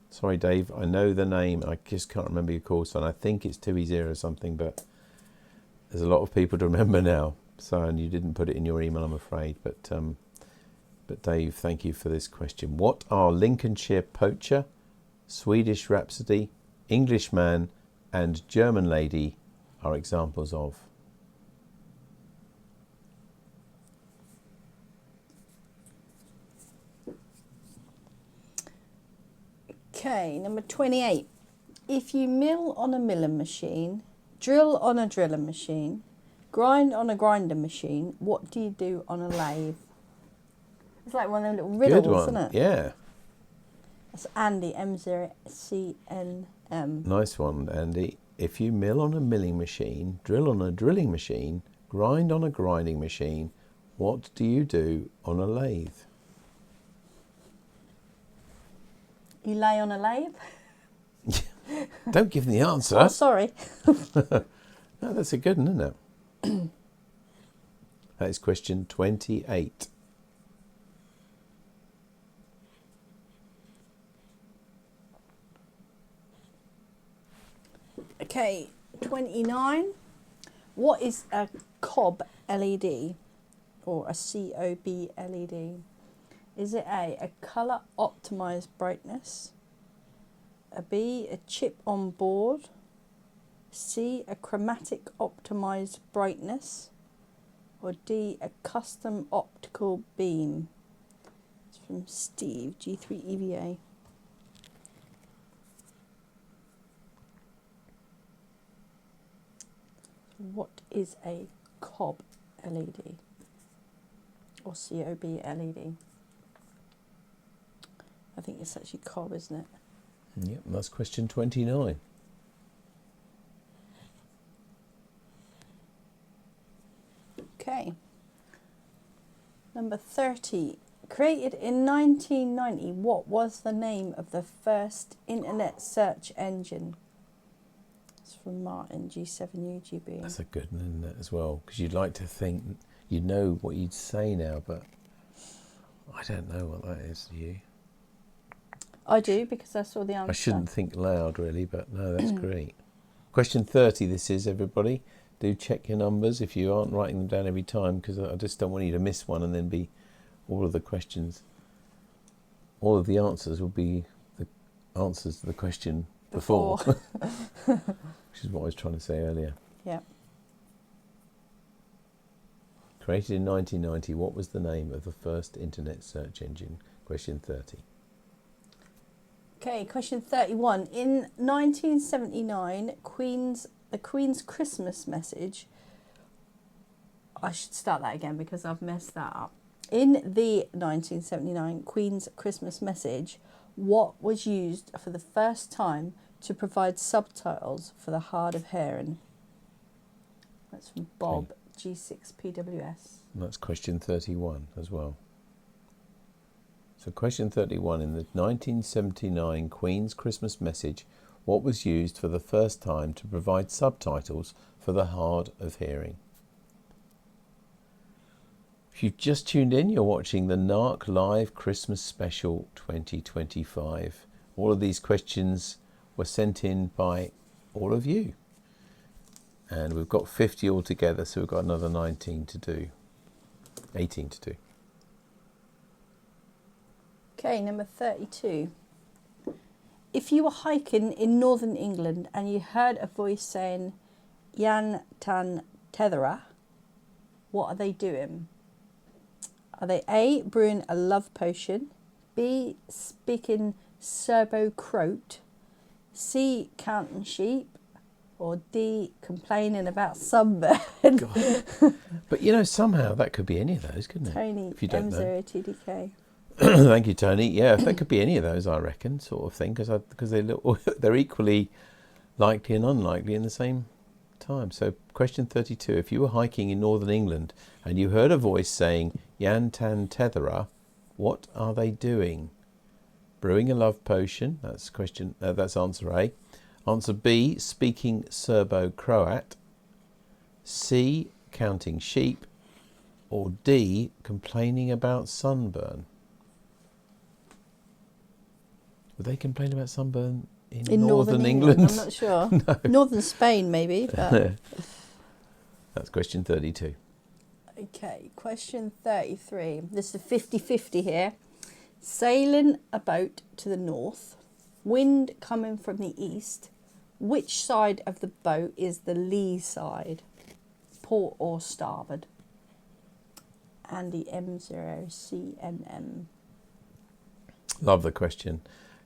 Sorry, Dave, I know the name. I just can't remember your call sign. I think it's 2E0 or something, but there's a lot of people to remember now. So, and you didn't put it in your email, I'm afraid. But But Dave, thank you for this question. What are Lincolnshire Poacher, Swedish Rhapsody, Englishman and German Lady are examples of? Okay, number 28. If you mill on a milling machine, drill on a drilling machine, grind on a grinder machine, what do you do on a lathe? It's like one of them little riddles, Good one. isn't it? Yeah. That's Andy, M0CNM. Nice one, Andy. If you mill on a milling machine, drill on a drilling machine, grind on a grinding machine, what do you do on a lathe? You lay on a lathe? Don't give them the answer. Oh, sorry. No, that's a good one, isn't it? That is question 28. Okay, 29. What is a COB LED or a COB LED? Is it A colour optimised brightness, a B, a chip on board, C, a chromatic optimised brightness, or D, a custom optical beam? It's from Steve, G3EVA. What is a COB LED or COB LED? I think it's actually COB, isn't it? Yep, that's question 29. Okay. Number 30. Created in 1990, what was the name of the first internet search engine? It's from Martin, G7UGB. That's a good one, isn't it, as well? Because you'd like to think you know what you'd say now, but I don't know what that is, do you? I do, because I saw the answer. I shouldn't think loud, really, but no, that's great. Question 30, this is, everybody. Do check your numbers if you aren't writing them down every time, because I just don't want you to miss one and then be all of the questions. All of the answers will be the answers to the question before. Which is what I was trying to say earlier. Yeah. Created in 1990, what was the name of the first internet search engine? Question 30. Okay, question 31. In 1979, the Queen's Christmas message. I should start that again because I've messed that up. In the 1979 Queen's Christmas message, what was used for the first time to provide subtitles for the hard of hearing? That's from Bob, G6PWS. And that's question 31 as well. So question 31, in the 1979 Queen's Christmas message, what was used for the first time to provide subtitles for the hard of hearing? If you've just tuned in, you're watching the NARC Live Christmas Special 2025. All of these questions were sent in by all of you. And we've got 50 altogether, so we've got another 18 to do. Okay, number 32. If you were hiking in northern England and you heard a voice saying, Yan tan tethera, what are they doing? Are they A, brewing a love potion, B, speaking Serbo-Croat, C, counting sheep, or D, complaining about sunburn? But you know, somehow that could be any of those, couldn't it? Tony, if you don't know. M0TDK. Thank you, Tony. Yeah, that could be any of those, I reckon, sort of thing, because they're equally likely and unlikely in the same time. So, question 32: if you were hiking in northern England and you heard a voice saying "Yan tan tethera," what are they doing? Brewing a love potion. That's question. That's answer A. Answer B: speaking Serbo-Croat. C: counting sheep. Or D: complaining about sunburn. Would they complain about sunburn in northern England? I'm not sure. No. Northern Spain, maybe. But That's question 32. Okay, question 33. This is 50-50 here. Sailing a boat to the north, wind coming from the east. Which side of the boat is the lee side? Port or starboard? Andy M0CNM. Love the question.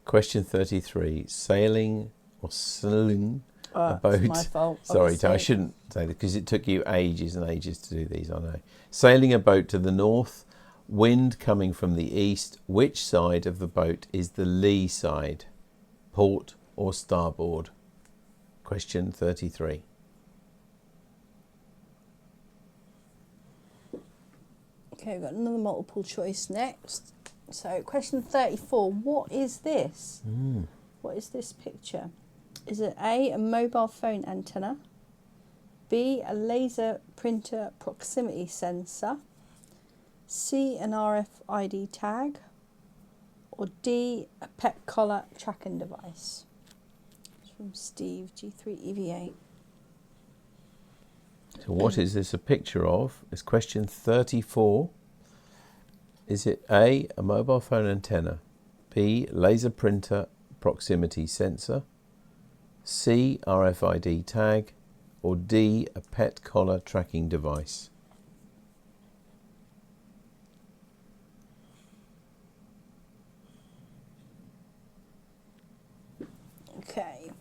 Question 33. Sailing or sailing a boat. It's my fault. Sorry, obviously. I shouldn't say that because it took you ages and ages to do these, I know. Sailing a boat to the north, wind coming from the east. Which side of the boat is the lee side? Port or starboard? Question 33. Okay, we've got another multiple choice next. So, question 34. What is this? What is this picture? Is it A, a mobile phone antenna, B, a laser printer proximity sensor, C, an RFID tag, or D, a pet collar tracking device? It's from Steve, G3EVA. So what is this a picture of? It's question 34. Is it A, a mobile phone antenna, B, laser printer proximity sensor, C, RFID tag, or D, a pet collar tracking device? Okay.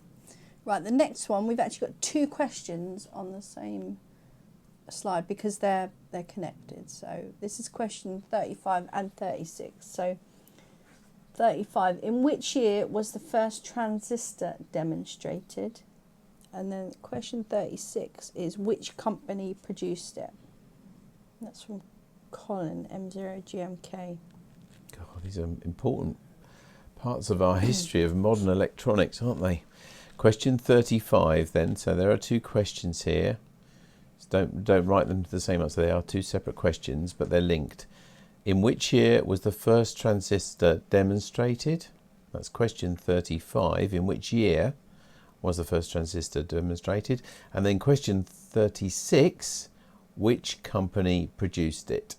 Right, the next one, we've actually got two questions on the same slide because they're connected. So this is question 35 and 36. So 35, in which year was the first transistor demonstrated? And then question 36 is which company produced it? That's from Colin, M0GMK. God, these are important parts of our history of modern electronics, aren't they? Question 35 then, so there are two questions here. Don't write them to the same answer, they are two separate questions, but they're linked. In which year was the first transistor demonstrated? That's question 35. In which year was the first transistor demonstrated? And then question 36, which company produced it?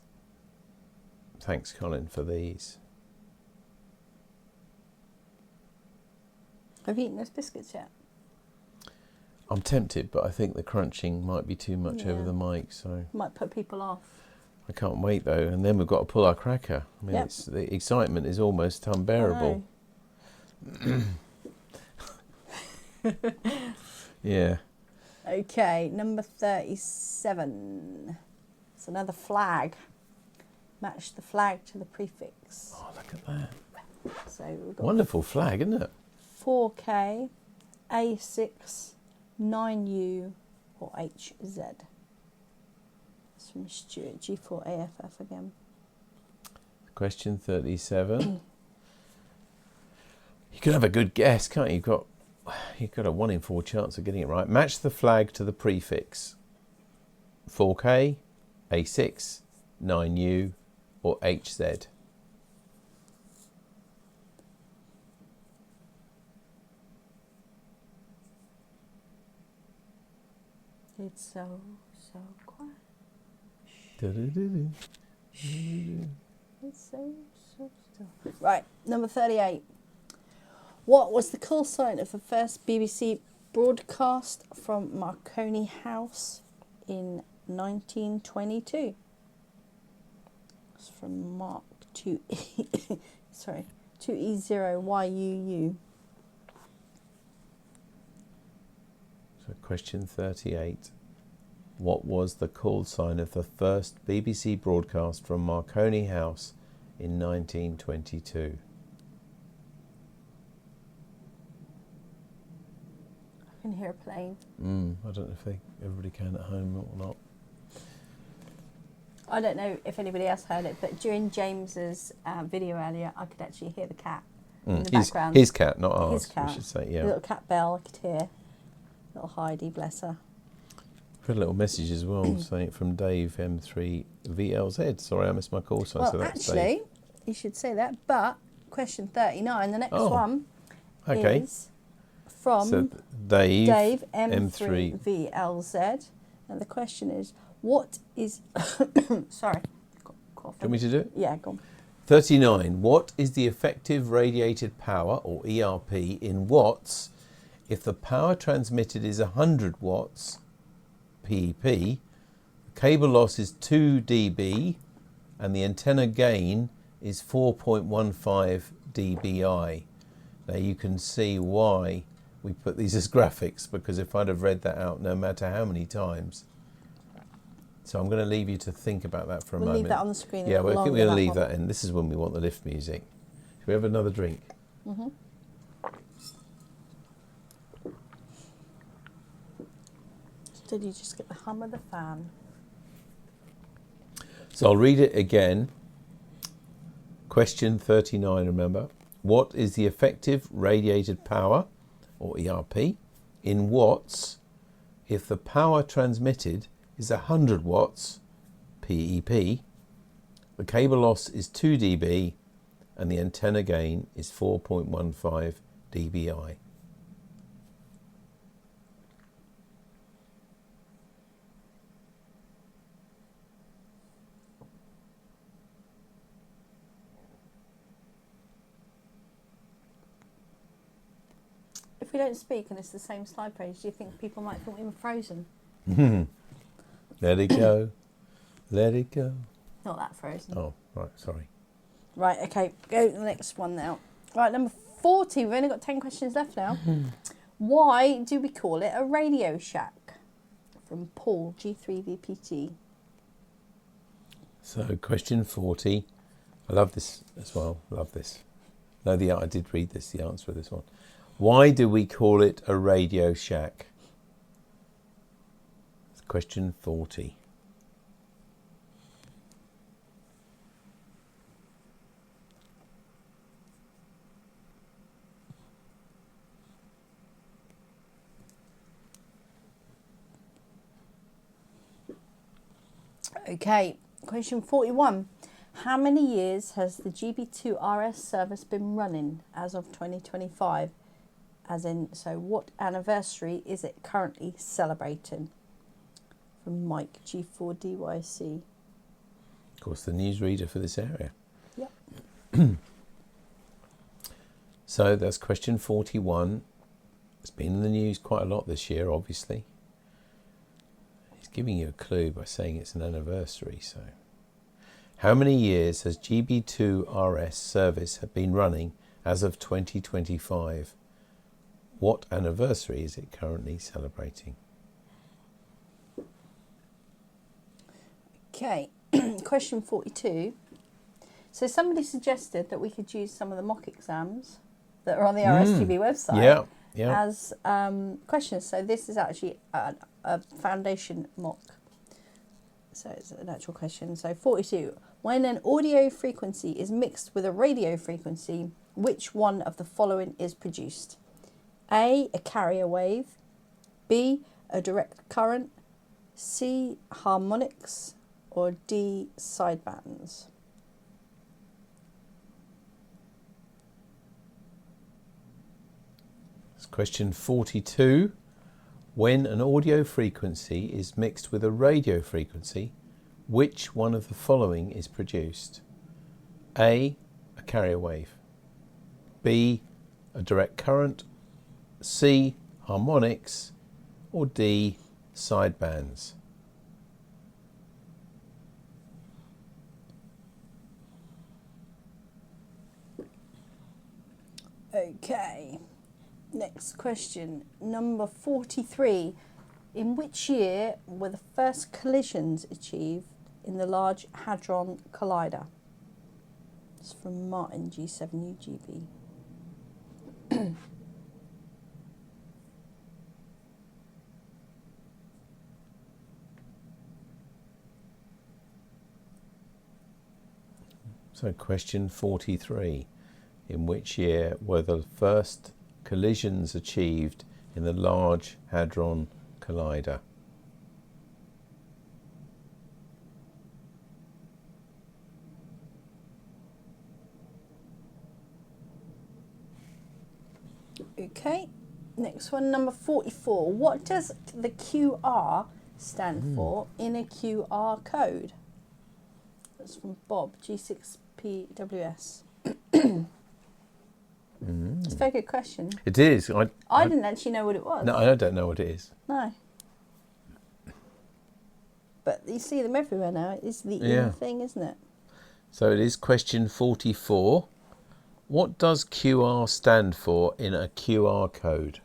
Thanks, Colin, for these. Have you eaten those biscuits yet? I'm tempted, but I think the crunching might be too much over Yeah. the mic, so Might put people off. I can't wait though. And then we've got to pull our cracker. I mean, Yep. it's, the excitement is almost unbearable. Yeah. Okay, number 37. It's another flag. Match the flag to the prefix. Oh, look at that. So we've got Wonderful flag, isn't it? 4K, A6, 9U, or HZ. It's from Stuart, G4AFF again. Question 37. You can have a good guess, can't you? You've got a 1 in 4 chance of getting it right. Match the flag to the prefix. 4K, A6, 9U, or HZ. It's so quiet. Du-du-du-du. It's so still. Right, number 38. What was the call sign of the first BBC broadcast from Marconi House in 1922? It's from Mark 2E, sorry, 2E0YUU. So question 38. What was the call sign of the first BBC broadcast from Marconi House in 1922? I can hear a plane. I don't know if everybody can at home or not. I don't know if anybody else heard it, but during James's video earlier, I could actually hear the cat in the background. His cat, not ours, His cat. we should say, The yeah. little cat bell I could hear. Little Heidi, bless her. I've had a little message as well saying from Dave M3VLZ. Sorry, I missed my call sign. Well, so that's actually, Dave. you should say that, but question 39, the next Oh, one Okay. is from So Dave M3VLZ. And the question is, What is... Sorry. Do you want me to do it? Yeah, go on. 39. What is the effective radiated power, or ERP, in watts if the power transmitted is 100 watts PEP, the cable loss is 2 dB, and the antenna gain is 4.15 dBi? Now you can see why we put these as graphics, because if I'd have read that out no matter how many times. So I'm going to leave you to think about that for a moment. We'll leave that on the screen. Yeah, well, I think we're going to leave one. that in. This is when we want the lift music. Should we have another drink? Mm-hmm. Did you just get the hum of the fan? So I'll read it again. Question 39, remember. What is the effective radiated power, or ERP, in watts if the power transmitted is 100 watts PEP, the cable loss is 2 dB, and the antenna gain is 4.15 dBi? If we don't speak and it's the same slide page, do you think people might think we were frozen? Let it go. Let it go. Not that frozen. Oh, right, sorry. Right, okay, go to the next one now. Right, number 40. We've only got 10 questions left now. Why do we call it a Radio Shack? From Paul, G3VPT. So, question 40. I love this as well. Love this. No, I did read this, the answer to this one. Why do we call it a Radio Shack? It's question 40. Okay, question 41. How many years has the GB2RS service been running as of 2025? As in, so what anniversary is it currently celebrating? From Mike, G4DYC. Of course, the newsreader for this area. Yep. So that's question 41. It's been in the news quite a lot this year, obviously. He's giving you a clue by saying it's an anniversary. So, how many years has GB2RS service been running as of 2025? What anniversary is it currently celebrating? Okay, question 42. So somebody suggested that we could use some of the mock exams that are on the RSTV website as questions. So this is actually a foundation mock. So it's an actual question. So 42. When an audio frequency is mixed with a radio frequency, which one of the following is produced? A carrier wave, B, a direct current, C, harmonics, or D, sidebands? It's question 42. When an audio frequency is mixed with a radio frequency, which one of the following is produced? A carrier wave, B, a direct current, C, harmonics, or D, sidebands? Okay, next question, number 43. In which year were the first collisions achieved in the Large Hadron Collider? It's from Martin, G7UGB. So question 43. In which year were the first collisions achieved in the Large Hadron Collider? Okay, next one, number 44. What does the QR stand for in a QR code? That's from Bob, G6PWS. It's a very good question. It is. I didn't actually know what it was. No, I don't know what it is. No. But you see them everywhere now. It's the Yeah. in thing, isn't it? So it is question 44. What does QR stand for in a QR code?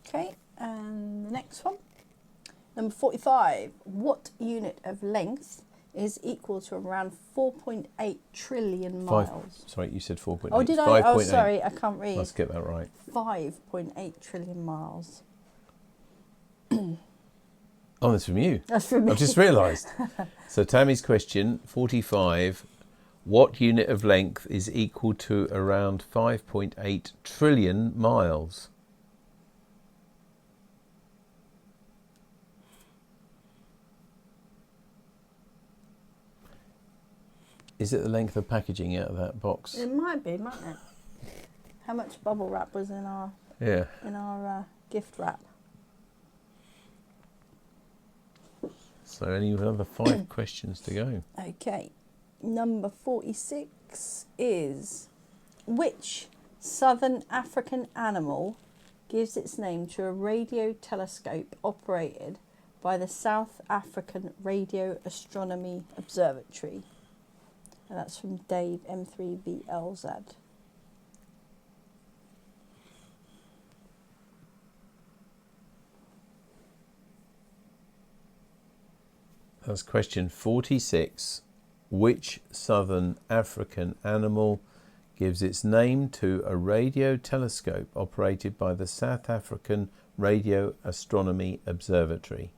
Okay, and the next one. Number 45. What unit of length is equal to around 4.8 trillion miles? Sorry, you said 4.8. Oh, did I? 5.8. Oh, sorry, I can't read. Let's get that right. 5.8 trillion miles. Oh, that's from you. That's from me. I've just realised. So Tammy's question, 45. What unit of length is equal to around 5.8 trillion miles? Is it the length of packaging out of that box? It might be, mightn't it? How much bubble wrap was in our gift wrap? So only another 5 questions to go. Okay, number 46 is which southern African animal gives its name to a radio telescope operated by the South African Radio Astronomy Observatory? And that's from Dave M3BLZ. That's question 46. Which southern African animal gives its name to a radio telescope operated by the South African Radio Astronomy Observatory?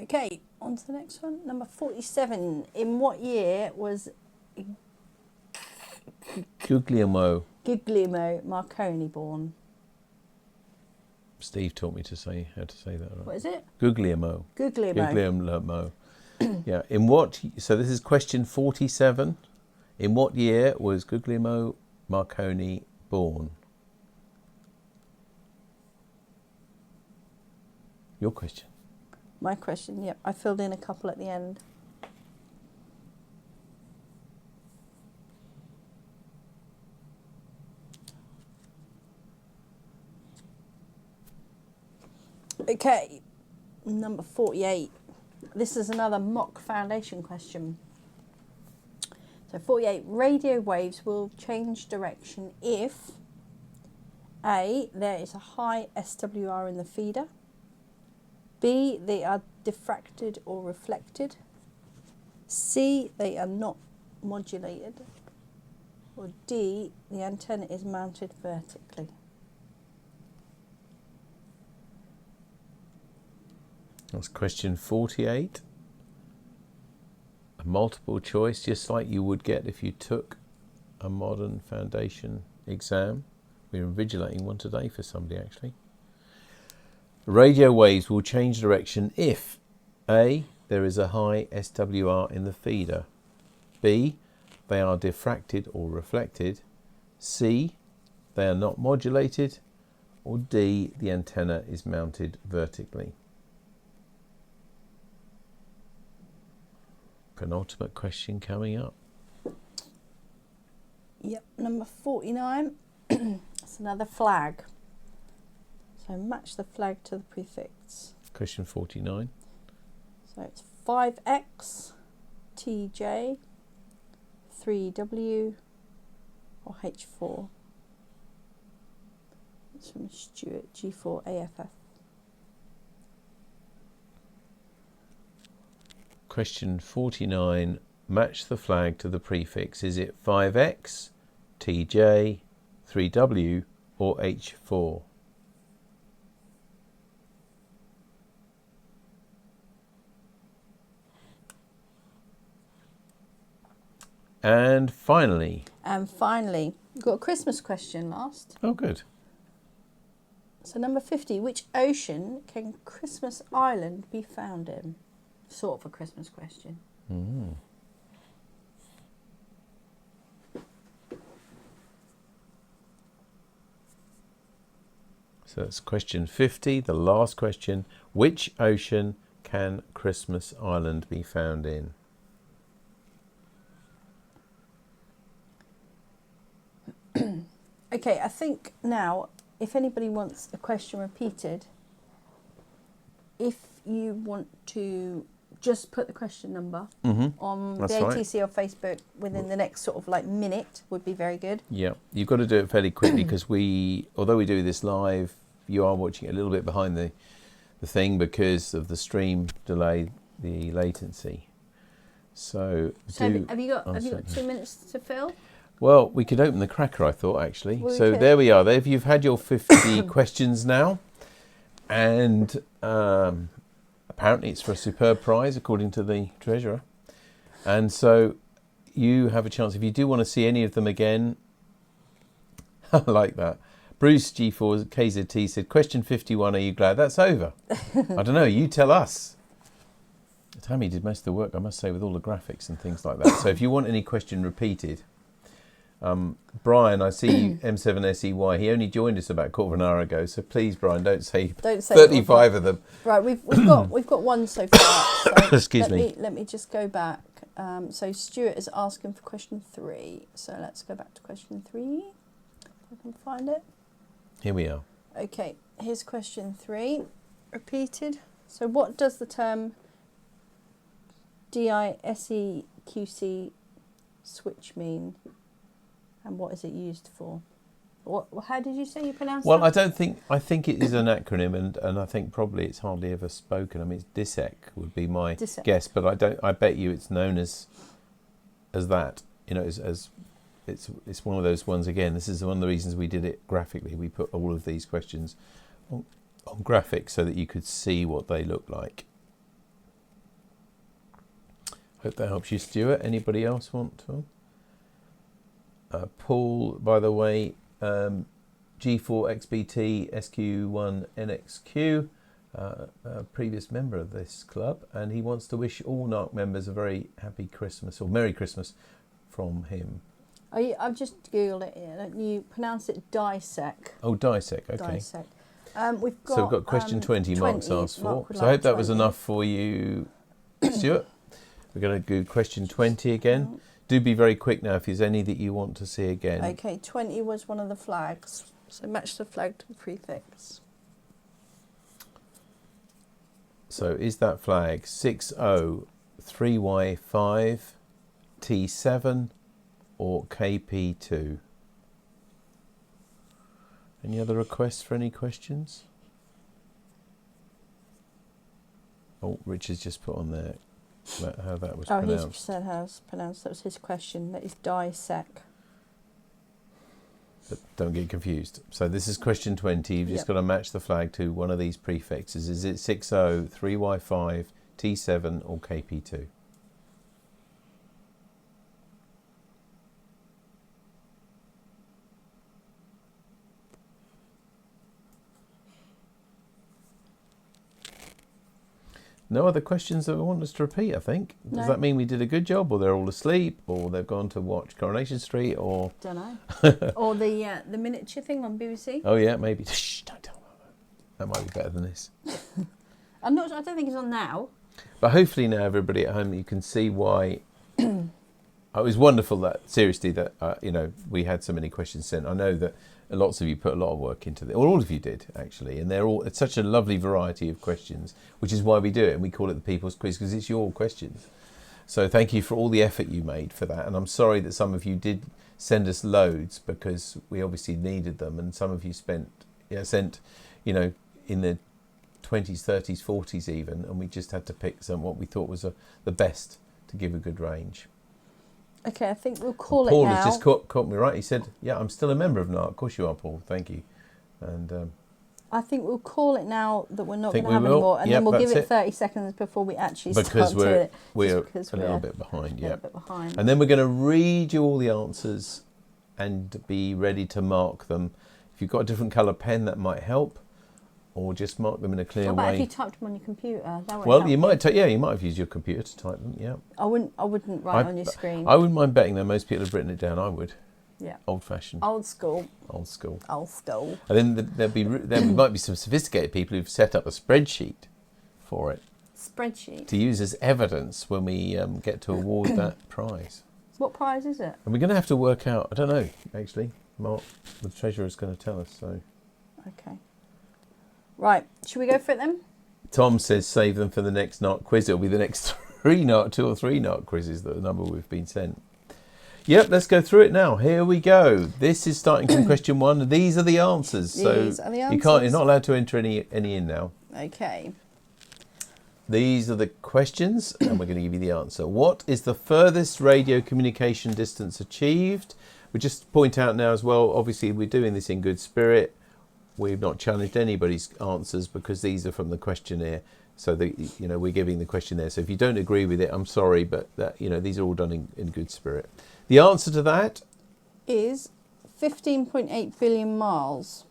Okay, on to the next one. Number 47. In what year was Guglielmo. Marconi born? Steve taught me to say how to say that right. What is it? Guglielmo. Guglielmo. Yeah. In what? So this is question 47. In what year was Guglielmo Marconi born? Your question. My question, yep. I filled in a couple at the end. Okay, number 48. This is another mock foundation question. So 48, radio waves will change direction if A, there is a high SWR in the feeder, B, they are diffracted or reflected, C, they are not modulated, or D, the antenna is mounted vertically. That's question 48. A multiple choice, just like you would get if you took a modern foundation exam. We're invigilating one today for somebody actually. Radio waves will change direction if A, there is a high SWR in the feeder, B, they are diffracted or reflected, C, they are not modulated, or D, the antenna is mounted vertically. Penultimate question coming up. Yep, number 49. It's another flag. So match the flag to the prefix. Question 49. So it's 5X, TJ, 3W, or H4. It's from Stuart, G4AFF. Question 49. Match the flag to the prefix. Is it 5X, TJ, 3W, or H4? And finally, we've got a Christmas question last. oh good. So number 50, which ocean can Christmas Island be found in? Sort of a Christmas question. Mm. So that's question 50, the last question. Which ocean can Christmas Island be found in? Okay, I think now, if anybody wants a question repeated, if you want to just put the question number on That's the right. ATC or Facebook within the next sort of like minute would be very good. Yeah, you've got to do it fairly quickly because although we do this live, you are watching it a little bit behind the thing because of the stream delay, the latency. So, have you got 2 minutes to fill? Well, we could open the cracker, I thought, actually. Well, so there we are. There, you've had your 50 questions now. And apparently it's for a superb prize, according to the treasurer. And so you have a chance. If you do want to see any of them again, I like that. Bruce G4 KZT said, question 51, are you glad that's over? I don't know, you tell us. Tammy did most of the work, I must say, with all the graphics and things like that. So if you want any question repeated, Brian, I see M7SEY, he only joined us about a quarter of an hour ago, so please, Brian, don't say 35 of them. Right, we've got one so far. So Excuse me. Let me just go back. So Stuart is asking for question 3. So let's go back to question 3. If I can find it. Here we are. Okay, here's question 3. Repeated. So what does the term DISEQC switch mean? And what is it used for? How did you say you pronounce it? Well, I think it is an acronym, and I think probably it's hardly ever spoken. I mean, it's DISEQ would be my guess, but I bet you it's known as that. You know, as it's one of those ones again. This is one of the reasons we did it graphically. We put all of these questions on graphics so that you could see what they look like. Hope that helps you, Stuart. Anybody else want to? Paul, by the way, G4XBT SQ1NXQ, a previous member of this club, and he wants to wish all NARC members a very happy Christmas, or Merry Christmas, from him. I've just Googled it. You pronounce it DISEQ. Oh, DISEQ, okay. DISEQ. We've got question 20 Mark's asked for. Mark So I hope that was enough for you, Stuart. We're going to do question 20 again. Do be very quick now if there's any that you want to see again. Okay, 20 was one of the flags. So match the flag to the prefix. So is that flag 603Y5, T7 or KP2? Any other requests for any questions? Oh, Richard's just put on there how that was pronounced. He said how it's pronounced. That was his question. That is DISEQ. But don't get confused. So this is question 20. You've just got to match the flag to one of these prefixes. Is it 603Y5, T7 or KP2? No other questions that I want us to repeat, I think. No. Does that mean we did a good job, or they're all asleep, or they've gone to watch Coronation Street, or... Don't know. Or the miniature thing on BBC? Oh, yeah, maybe. Shh, don't tell them that. That might be better than this. I don't think it's on now. But hopefully now, everybody at home, you can see why... It was wonderful that, seriously, that, we had so many questions sent. I know that lots of you put a lot of work into it, or all of you did, actually, and it's such a lovely variety of questions, which is why we do it, and we call it the People's Quiz, because it's your questions. So thank you for all the effort you made for that, and I'm sorry that some of you did send us loads, because we obviously needed them, and some of you sent, in the 20s, 30s, 40s even, and we just had to pick what we thought was the best to give a good range. Okay, I think we'll call Paul it now. has just caught me right. He said, yeah, I'm still a member of NARC. Of course you are, Paul. Thank you. And I think we'll call it now that we're not going Think to we have any will? more, and Yep, then we'll give that's it it. 30 seconds before we actually Because start doing it. we're Just because a little bit behind, a yeah. little bit behind. And then we're going to read you all the answers and be ready to mark them. If you've got a different colour pen, that might help, or just mark them in a clear What about if way. you typed them on your computer? That won't Well, help you might, you might have used your computer to type them. Yeah, I wouldn't write on your screen. I wouldn't mind betting that most people have written it down. I would. Yeah. Old fashioned. Old school. Old school. Old school. And then there might be some sophisticated people who've set up a spreadsheet for it Spreadsheet. to use as evidence when we get to award that prize. What prize is it? And we're going to have to work out. I don't know actually. Mark, the treasurer, is going to tell us. So. Okay. Right. Should we go for it then? Tom says save them for the next NARC quiz. It'll be the next 2 or 3 NARC quizzes, the number we've been sent. Yep, let's go through it now. Here we go. This is starting from question 1. These are the answers. These are the answers. You're not allowed to enter any in now. Okay. These are the questions, and we're going to give you the answer. What is the furthest radio communication distance achieved? We just point out now as well, obviously we're doing this in good spirit. We've not challenged anybody's answers because these are from the questionnaire. So we're giving the questionnaire. So if you don't agree with it, I'm sorry, but these are all done in good spirit. The answer to that is 15.8 billion miles,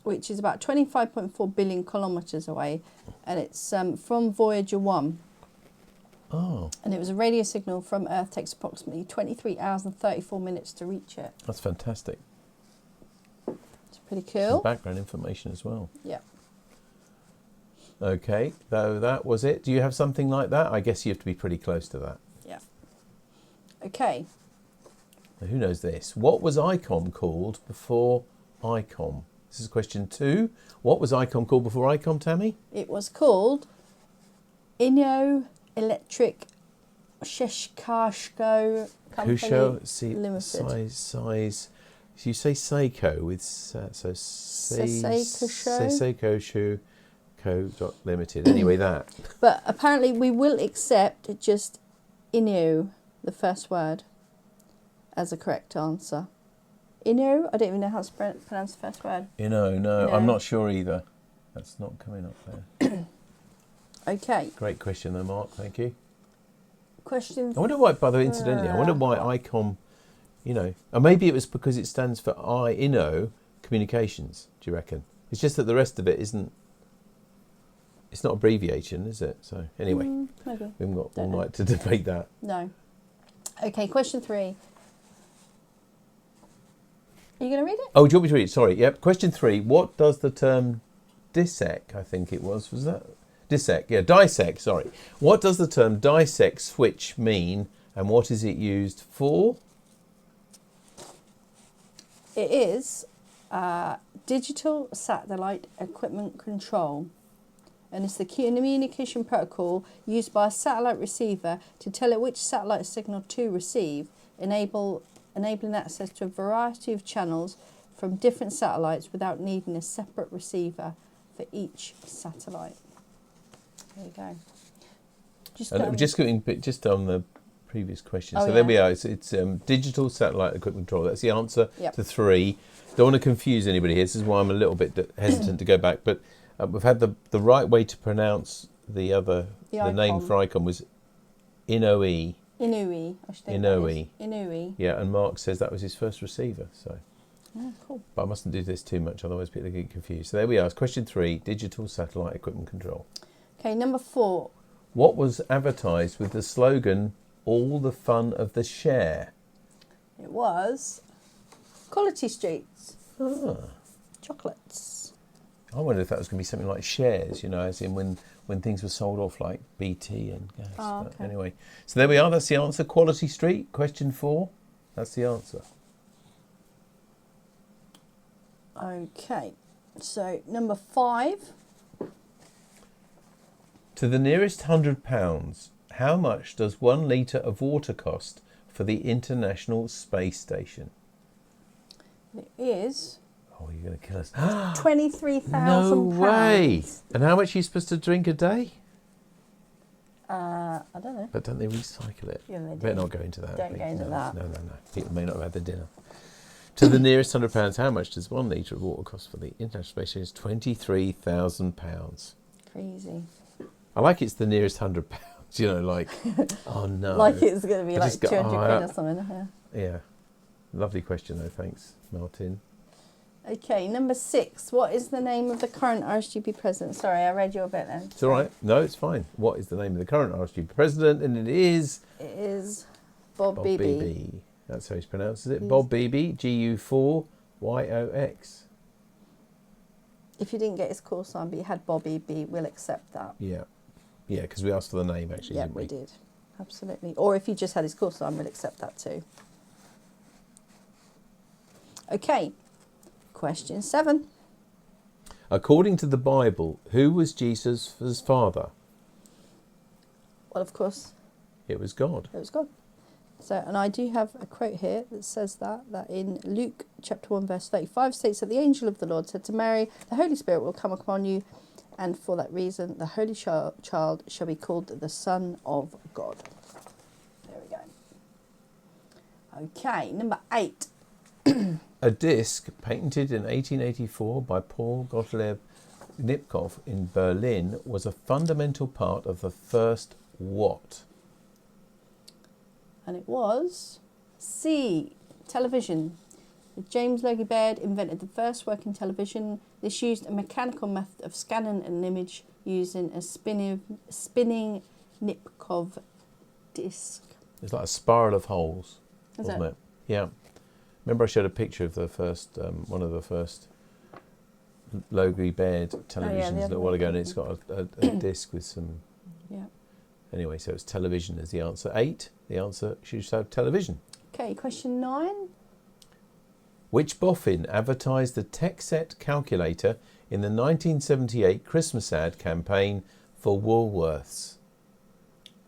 which is about 25.4 billion kilometres away, and it's from Voyager 1. Oh, And it was a radio signal from Earth. Takes approximately 23 hours and 34 minutes to reach it. that's fantastic. It's pretty Some cool. background information as well. Yeah. Okay, so that was it. Do you have something like that? I guess you have to be pretty close to that. Yeah. Okay. Now, who knows this? What was ICOM called before ICOM? This is question 2. What was ICOM called before ICOM, Tammy? It was called Inyo Electric Sheshkashko Company Kusho, Limited. size. You say Seiko with Seiko Shu Co. Limited. Anyway, that. But apparently we will accept just Inyo, the first word, as a correct answer. Inyo? I don't even know how to pronounce the first word. No, I'm not sure either. That's not coming up there. Okay. Great question though, Mark. Thank you. Question. I wonder why, by the way, incidentally, I wonder why ICOM, or maybe it was because it stands for Communications, do you reckon? It's just that the rest of it isn't, it's not abbreviation, is it? So anyway, Maybe. we haven't got all Don't know. night to debate that. No. Okay, question 3. Are you going to read it? Oh, do you want me to read it? Sorry. Yep. Question 3. What does the term dissect, I think it was that? Dissect, sorry. What does the term dissect switch mean and what is it used for? It is digital satellite equipment control. And it's the communication protocol used by a satellite receiver to tell it which satellite signal to receive, enabling access to a variety of channels from different satellites without needing a separate receiver for each satellite. There you go. Just on the previous question. Oh, So there we are. It's digital satellite equipment control. That's the answer to 3. Don't want to confuse anybody here. This is why I'm a little bit hesitant to go back. But we've had the right way to pronounce the name for ICOM was Inui. Inui. I should think Inui. Inui. Yeah, and Mark says that was his first receiver. So, Oh, cool. but I mustn't do this too much, otherwise people get confused. So there we are. It's question 3: digital satellite equipment control. Okay, number 4. What was advertised with the slogan "All the fun of the share"? It was Quality Streets. Ah. Chocolates. I wondered if that was going to be something like shares, as in when things were sold off like BT and gas. Oh, But okay. anyway, so there we are. That's the answer. Quality Street, question 4. That's the answer. Okay, so number 5. To the nearest £100, how much does 1 litre of water cost for the International Space Station? It is Oh, you're going to kill us. £23,000. No way. And how much are you supposed to drink a day? I don't know. But don't they recycle it? Yeah, they do. Better not go into that. Don't go into that. No. People may not have had their dinner. To the nearest £100, how much does 1 litre of water cost for the International Space Station? £23,000. Crazy. I like it's the nearest £100. You know, like, oh no. Like it's going to be I like just go, 200 quid or something. Yeah. Yeah. Lovely question though, thanks, Martin. Okay, number 6. What is the name of the current RSGP president? Sorry, I read your bit then. It's all right. No, it's fine. What is the name of the current RSGP president? And it is... It is Bob Beebe. Beebe. That's how he pronounces it. Bob Beebe, GU4YOX. If you didn't get his call sign, but you had Bob Beebe, we'll accept that. Yeah. Yeah, because we asked for the name, actually, Yeah, didn't we did. Absolutely. Or if you just had his call sign, we'll accept that too. Okay. Question 7. According to the Bible, who was Jesus' father? Well, of course, It was God. it was God. So, and I do have a quote here that says that in Luke chapter 1 verse 35 states that the angel of the Lord said to Mary, the Holy Spirit will come upon you, and for that reason the Holy Child shall be called the Son of God. There we go. Okay, number 8. A disc patented in 1884 by Paul Gottlieb Nipkow in Berlin was a fundamental part of the first what? And it was C, television. James Logie Baird invented the first working television. This used a mechanical method of scanning an image using a spinning Nipkow disc. It's like a spiral of holes, Is wasn't it? it? Yeah. Remember I showed a picture of the first, one of the first Logie Baird televisions a little while ago, and it's got a disc with some... Yeah. Anyway, so it's television is the answer. 8, the answer should have television. Okay, question 9. Which boffin advertised the TechSet calculator in the 1978 Christmas ad campaign for Woolworths?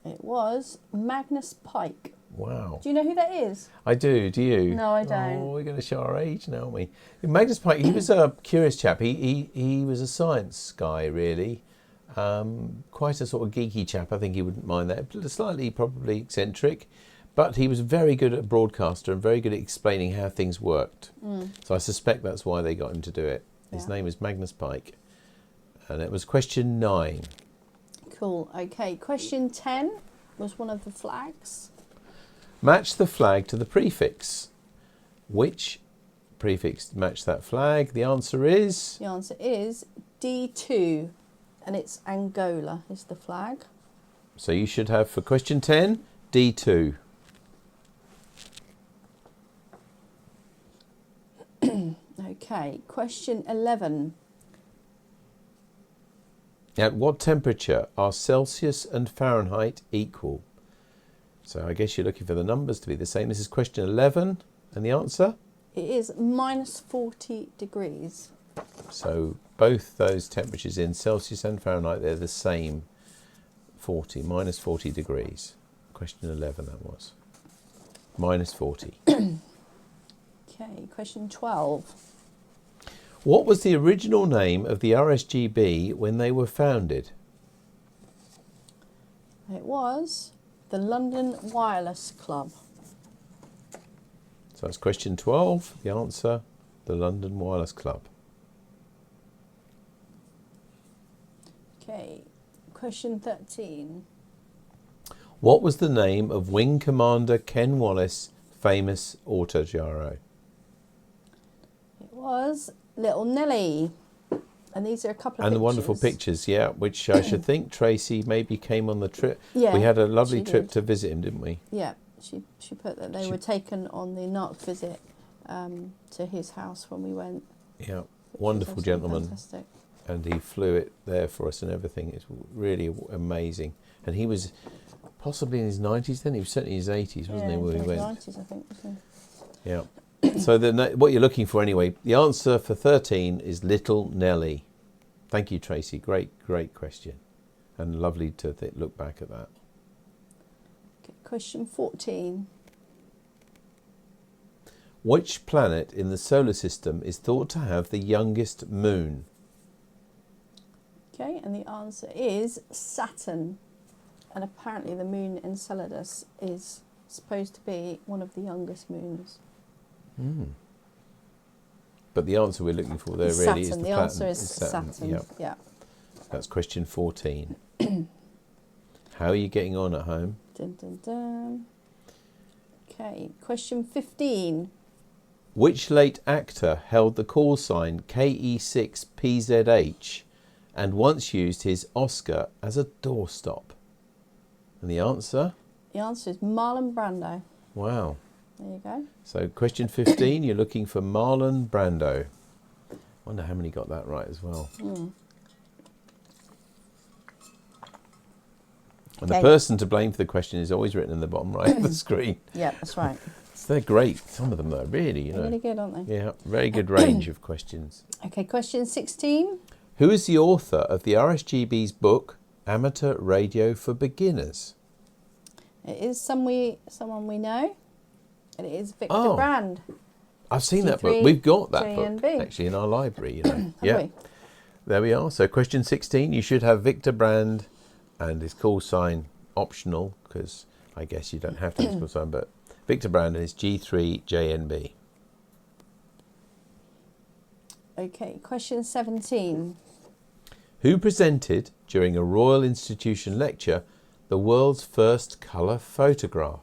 It was Magnus Pike. Wow. Do you know who that is? I do. Do you? No, I don't. Oh, we're going to show our age now, aren't we? Magnus Pike, he was a curious chap. He was a science guy, really. Quite a sort of geeky chap. I think he wouldn't mind that. Slightly probably eccentric. But he was very good at a broadcaster and very good at explaining how things worked. So I suspect that's why they got him to do it. His name is Magnus Pike. And it was question 9. Cool. Okay, question 10 was one of the flags. Match the flag to the prefix. Which prefix matched that flag? The answer is... The answer is D2, and it's Angola is the flag. So you should have, for question 10, D2. Okay, question 11. At what temperature are Celsius and Fahrenheit equal? So I guess you're looking for the numbers to be the same. This is question 11, and the answer? It is minus 40 degrees. So both those temperatures in Celsius and Fahrenheit, they're the same, 40, minus 40 degrees. Question 11 that was. Minus 40. Okay, question 12. What was the original name of the RSGB when they were founded? It was the London Wireless Club. So that's question 12. The answer, the London Wireless Club. Okay, question 13. What was the name of Wing Commander Ken Wallace's famous autogyro? It was Little Nelly. And these are a couple of And pictures. the wonderful pictures, yeah, which I should think Tracy maybe came on the trip. Yeah, we had a lovely she trip did. to visit him, didn't we? Yeah, she put that they were taken on the NARC visit to his house when we went. Yeah, which was wonderful absolutely gentleman. Fantastic. And he flew it there for us and everything. It's really amazing. And he was possibly in his 90s then. He was certainly in his 80s, wasn't he, when we went? 90s, I think. Wasn't he? Yeah. So what you're looking for anyway, the answer for 13 is Little Nelly. Thank you, Tracy. Great question. And lovely to look back at that. Okay, question 14. Which planet in the solar system is thought to have the youngest moon? Okay, and the answer is Saturn. And apparently the moon Enceladus is supposed to be one of the youngest moons. But the answer we're looking for there It's really Saturn. is The answer is Saturn. Saturn. Yep. Yeah. That's question 14. How are you getting on at home? Dun, dun, dun. Okay, question 15. Which late actor held the call sign KE6PZH and once used his Oscar as a doorstop? And the answer? The answer is Marlon Brando. Wow. There you go. So question 15, you're looking for Marlon Brando. Wonder how many got that right as well. And the person to blame for the question is always written in the bottom right of the screen. Yeah, that's right. So they're great. Some of them though, really, you know. Really good, aren't they? Yeah, very good range of questions. Okay, question 16. Who is the author of the RSGB's book, Amateur Radio for Beginners? It is someone we know, and it is Victor Oh. Brand. I've seen that book. G3 We've got that book JNB. actually in our library, you know. Have we? There we are. So question 16, you should have Victor Brand and his call sign optional, because I guess you don't have to have his call sign, but Victor Brand and his G3JNB. Okay, question 17. Who presented, during a Royal Institution lecture, the world's first colour photograph?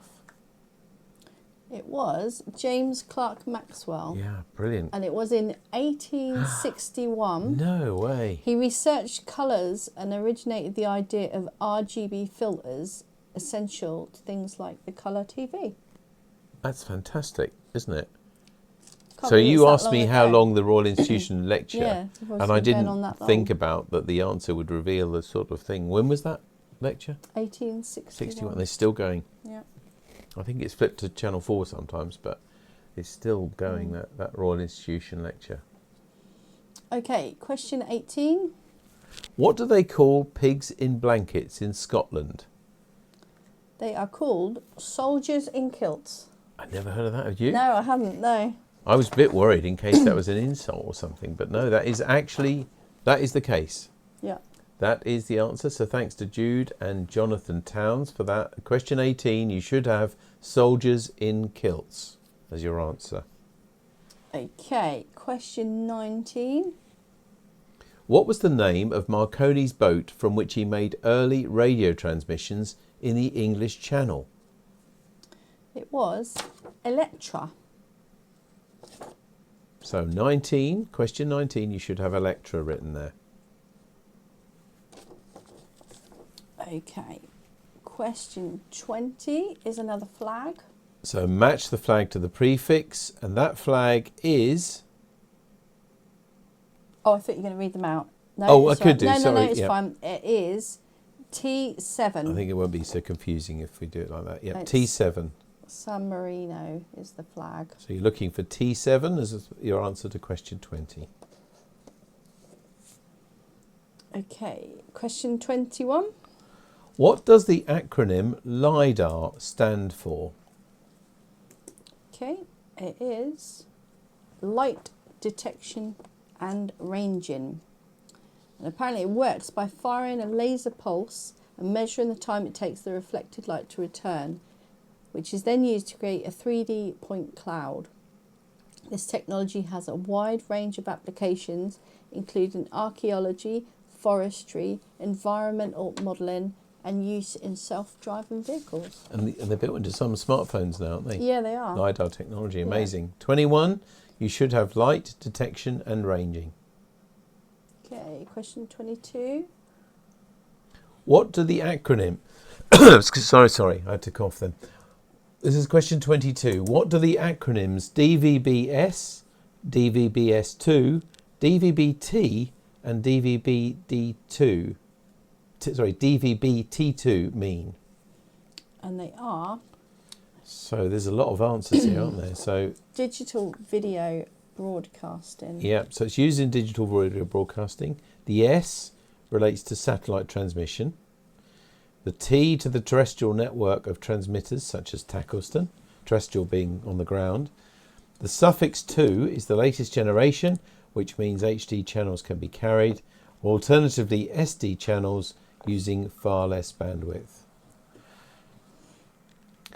It was James Clerk Maxwell. Yeah, brilliant. And it was in 1861. No way. He researched colours and originated the idea of RGB filters essential to things like the colour TV. That's fantastic, isn't it? Can't So believe it's you that asked long me how ago. long the Royal Institution lecture, Yeah, and I didn't think about that the answer would reveal the sort of thing. When was that lecture? 1861. 61. They're still going. Yeah. I think it's flipped to Channel 4 sometimes, but it's still going, that Royal Institution lecture. Okay, question 18. What do they call pigs in blankets in Scotland? They are called soldiers in kilts. I never heard of that. Have you? No, I haven't, no. I was a bit worried in case that was an insult or something, but no, that is the case. Yeah. That is the answer. So thanks to Jude and Jonathan Towns for that. Question 18, you should have soldiers in kilts as your answer. Okay, question 19. What was the name of Marconi's boat from which he made early radio transmissions in the English Channel? It was Electra. So 19, question 19, you should have Electra written there. Okay, question 20 is another flag. So match the flag to the prefix, and that flag is... Oh, I thought you were going to read them out. No, Oh, it's I could right. do, No, sorry, it's yeah. fine. It is T7. I think it won't be so confusing if we do it like that. Yeah, It's- T7. San Marino is the flag. So you're looking for T7 as your answer to question 20. Okay, question 21. What does the acronym LIDAR stand for? Okay, it is light detection and ranging. And apparently it works by firing a laser pulse and measuring the time it takes the reflected light to return, which is then used to create a 3D point cloud. This technology has a wide range of applications, including archaeology, forestry, environmental modelling, and use in self-driving vehicles. And they're built into some smartphones now, aren't they? Yeah, they are. LIDAR technology, amazing. 21, you should have light detection and ranging. Okay, question 22. What do the acronym... sorry, I had to cough then. This is question 22. What do the acronyms DVB-S, DVB-S2, DVB-T and DVB-D2... DVB-T2 mean? And they are So there's a lot of answers here, aren't there? So digital video broadcasting. yeah, so it's used in digital radio broadcasting. The S relates to satellite transmission. The T to the terrestrial network of transmitters such as Tackleston, terrestrial being on the ground. The suffix 2 is the latest generation, which means HD channels can be carried. Alternatively, SD channels using far less bandwidth.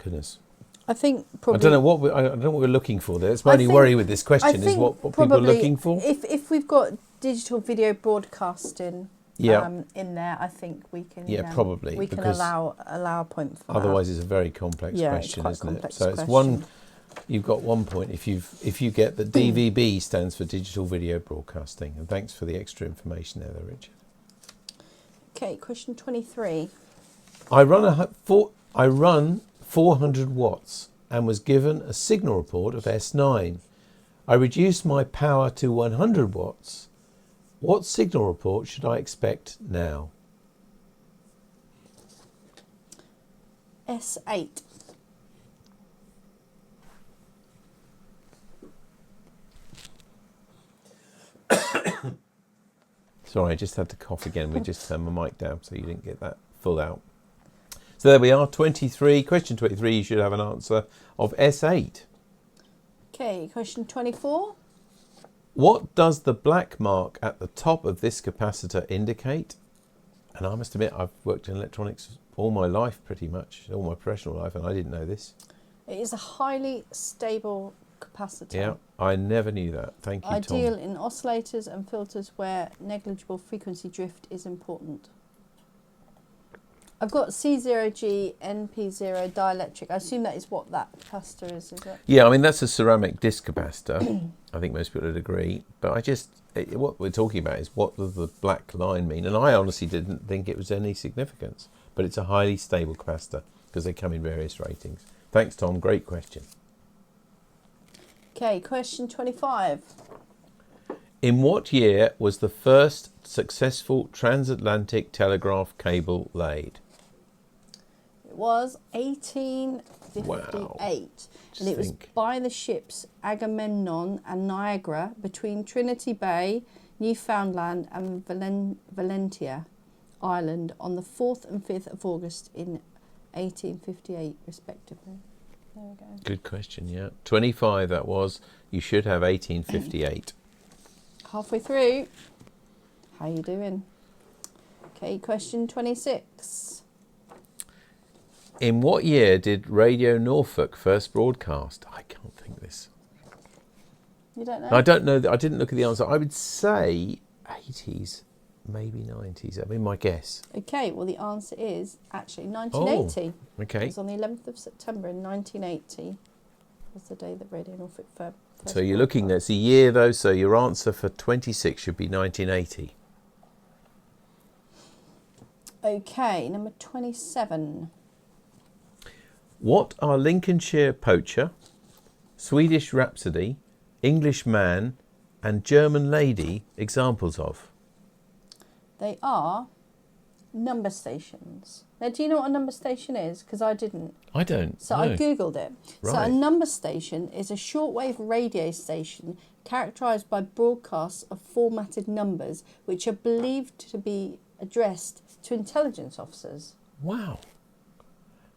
Goodness. I think I probably. don't know what we're looking for there. It's my only worry with this question is what people are looking for. If we've got digital video broadcasting in there, I think we can. Probably we can allow a point for otherwise it's a very complex question, it's quite isn't it? complex So it's question. one. You've got 1 point if you get that DVB stands for digital video broadcasting. And thanks for the extra information there, Richard. Okay, question 23. I run 400 watts and was given a signal report of S9. I reduced my power to 100 watts. What signal report should I expect now? S8. Sorry, I just had to cough again. We just turned my mic down so you didn't get that full out. So there we are, 23. Question 23, you should have an answer of S8. Okay, question 24. What does the black mark at the top of this capacitor indicate? And I must admit, I've worked in electronics all my life, pretty much, all my professional life, and I didn't know this. It is a highly stable capacitor. Yeah, I never knew that. Thank you, Tom. Ideal in oscillators and filters where negligible frequency drift is important. I've got C0G, NP0 dielectric. I assume that is what that capacitor is it? Yeah, I mean, that's a ceramic disc capacitor. I think most people would agree. But what we're talking about is what does the black line mean? And I honestly didn't think it was any significance. But it's a highly stable capacitor because they come in various ratings. Thanks, Tom. Great question. Okay, question 25. In what year was the first successful transatlantic telegraph cable laid? It was 1858. Wow. And it was by the ships Agamemnon and Niagara between Trinity Bay, Newfoundland and Valentia Island on the 4th and 5th of August in 1858 respectively. There we go. Good question, yeah. 25 that was. You should have 1858. Halfway through. How you doing? Okay, question 26. In what year did Radio Norfolk first broadcast? I can't think this. You don't know? I don't know. I didn't look at the answer. I would say 80s, maybe 90s. I mean, my guess. Okay, well the answer is actually 1980. Oh, okay. It was on the 11th of September in 1980. Was the day that Radio Norfolk first So you're looking, that's a year though, so your answer for 26 should be 1980. Okay, number 27. What are Lincolnshire Poacher, Swedish Rhapsody, English Man and German Lady examples of? They are number stations. Now, do you know what a number station is? Because I didn't. I don't. So know. I googled it. Right. So a number station is a shortwave radio station characterised by broadcasts of formatted numbers which are believed to be addressed to intelligence officers. Wow.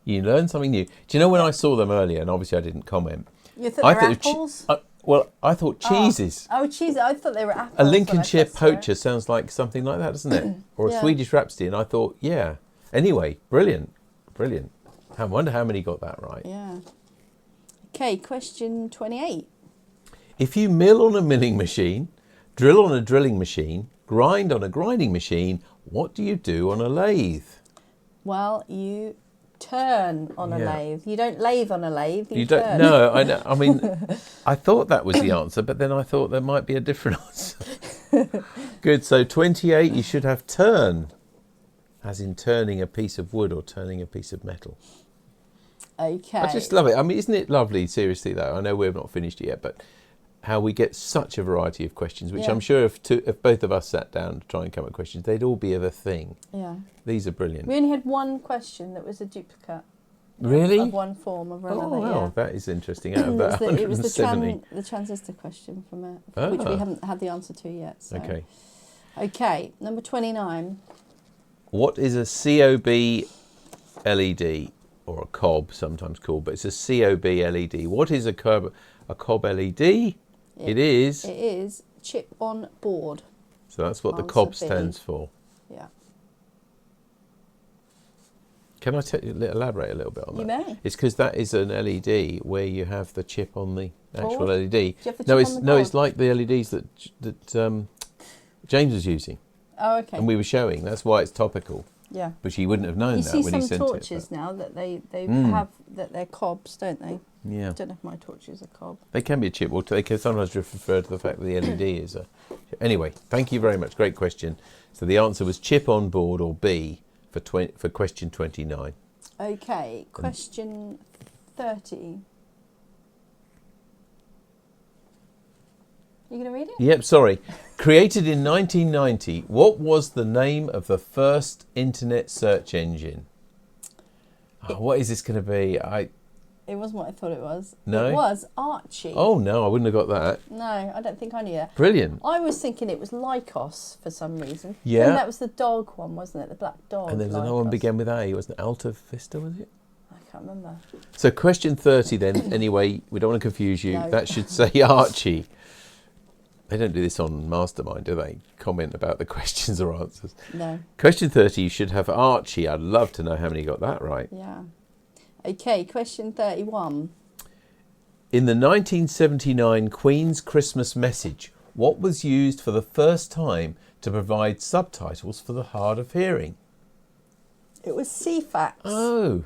You learn something new. Do you know when I saw them earlier, and obviously I didn't comment. You thought they were apples? Well, I thought cheeses. Oh, cheese. I thought they were apples. A Lincolnshire Poacher sounds like something like that, doesn't it? Or a Yeah. Swedish Rhapsody, and I thought, yeah. Anyway, brilliant. Brilliant. I wonder how many got that right. Yeah. Okay, question 28. If you mill on a milling machine, drill on a drilling machine, grind on a grinding machine, what do you do on a lathe? Well, you turn on a Yeah. lathe. You don't lathe on a lathe. You don't turn. know. I know. I mean, I thought that was the answer, but then I thought there might be a different answer. Good. So 28, you should have turn, as in turning a piece of wood or turning a piece of metal. Okay. I just love it. I mean, isn't it lovely? Seriously, though, I know we've not finished yet, but how we get such a variety of questions, which Yeah. I'm sure if both of us sat down to try and come up with questions, they'd all be of a thing. Yeah. These are brilliant. We only had one question that was a duplicate. Really? Of one form of another. Oh, wow, Yeah. that is interesting. Out of that It was 170. the transistor question from Ah. which we haven't had the answer to yet. So. Okay. Okay, number 29. What is a COB LED, or a COB sometimes called, but it's a COB LED. What is a COB LED? It is. It is chip on board. So that's what the Answer COB B. stands for. Yeah. Can I elaborate a little bit on that? You may. It's because that is an LED where you have the chip on the actual Board? LED. Do you have the No, chip it's on the it's board? like the LEDs that James was using, Oh, okay. and we were showing. That's why it's topical. Yeah. But he wouldn't have known You that see when he some sent torches it. now that they Mm. have that they're cobs, don't they? Yeah, I don't know if my torches are cob. they can be a chip, or they can sometimes refer to the fact that the LED is a. Anyway, thank you very much. Great question. So the answer was chip on board, or B for question 29. Okay, question 30. You going to read it? Yep, sorry. Created in 1990, what was the name of the first internet search engine? What is this going to be? It wasn't what I thought it was. No? It was Archie. Oh, no, I wouldn't have got that. No, I don't think I knew that. Brilliant. I was thinking it was Lycos for some reason. Yeah. Then that was the dog one, wasn't it? The black dog. And there was another one began with A, wasn't it? Alta Vista, was it? I can't remember. So question 30 then, anyway, we don't want to confuse you. No. That should say Archie. They don't do this on Mastermind, do they? Comment about the questions or answers. No. Question 30, you should have Archie. I'd love to know how many got that right. Yeah. Okay, question 31. In the 1979 Queen's Christmas message, what was used for the first time to provide subtitles for the hard of hearing? It was CFAX. Oh.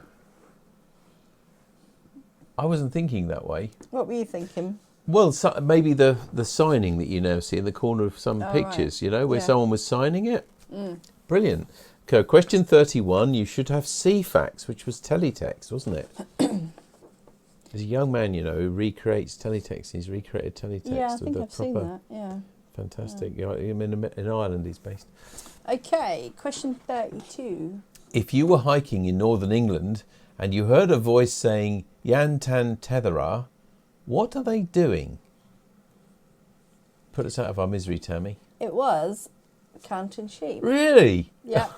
I wasn't thinking that way. What were you thinking? Well, maybe the signing that you now see in the corner of some Oh, pictures, right. you know, where Yeah. someone was signing it. Mm. Brilliant. Okay, question 31, you should have CFAX, which was teletext, wasn't it? There's a young man, you know, who recreates teletext. He's recreated teletext Yeah, I with think the I've seen that. Yeah. fantastic. Yeah. In Ireland, he's based. Okay, question 32. If you were hiking in northern England and you heard a voice saying Yan Tan Tethera, what are they doing? Put us out of our misery, Tammy. It was counting sheep. Really? Yeah.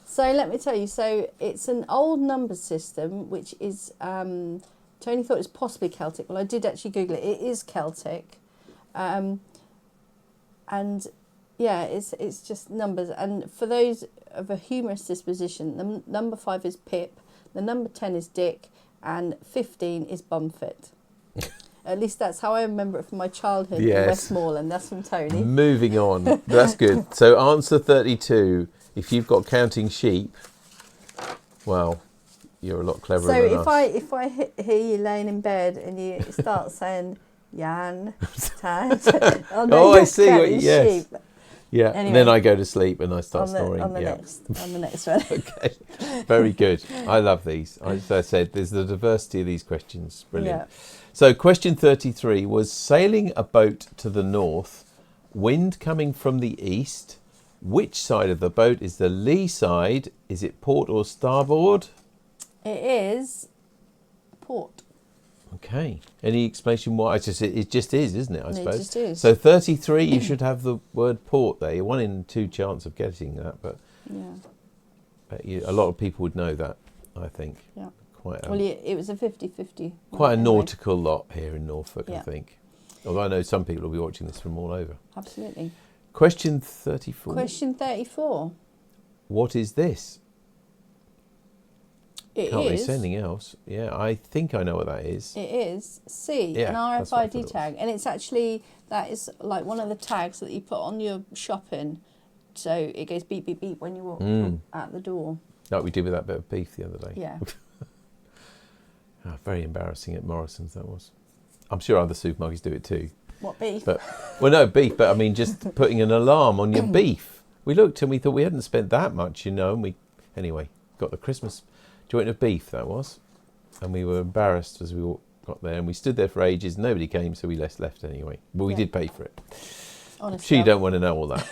So let me tell you. So it's an old number system, which is Tony thought it was possibly Celtic. Well, I did actually Google it. It is Celtic, and yeah, it's just numbers. And for those of a humorous disposition, the number 5 is Pip, the number 10 is Dick, and 15 is Bumfit. At least that's how I remember it from my childhood in Yes. Westmoreland. That's from Tony. Moving on. That's good. So answer 32. If you've got counting sheep, well, you're a lot cleverer So than us. if I hear you laying in bed and you start saying Jan, Tad, Oh, I see what yes. sheep Yeah, Anyway. and then I go to sleep and I start on the, snoring. on the Yeah. next one. Okay, very good. I love these. As I said, there's the diversity of these questions. Brilliant. Yeah. So question 33 was sailing a boat to the north, wind coming from the east. Which side of the boat is the lee side? Is it port or starboard? It is port. Okay. Any explanation why? It just is, isn't it, I It suppose? just is. So 33, you should have the word port there. You're 1 in 2 chance of getting that, but Yeah. a lot of people would know that, I think. Yeah. Quite Well, it was a 50-50. quite a anyway. nautical lot here in Norfolk, I Yeah. think. Although I know some people will be watching this from all over. Absolutely. Question 34. Question 34. What is this? It Can't really is. say anything else. Yeah, I think I know what that is. It is C, Yeah, an that's what I thought it RFID was. tag, and it's actually that is like one of the tags that you put on your shopping, so it goes beep beep beep when you walk out the door. Like we did with that bit of beef the other day. Yeah. Oh, very embarrassing at Morrison's, that was. I'm sure other supermarkets do it too. What beef? But well, no beef, but I mean just putting an alarm on your beef. We looked and we thought we hadn't spent that much, you know, and we anyway got the Christmas joint of beef that was, and we were embarrassed as we all got there, and we stood there for ages. Nobody came, so we left anyway. But we Yeah. did pay for it. Honestly, Sure, you don't want to know all that.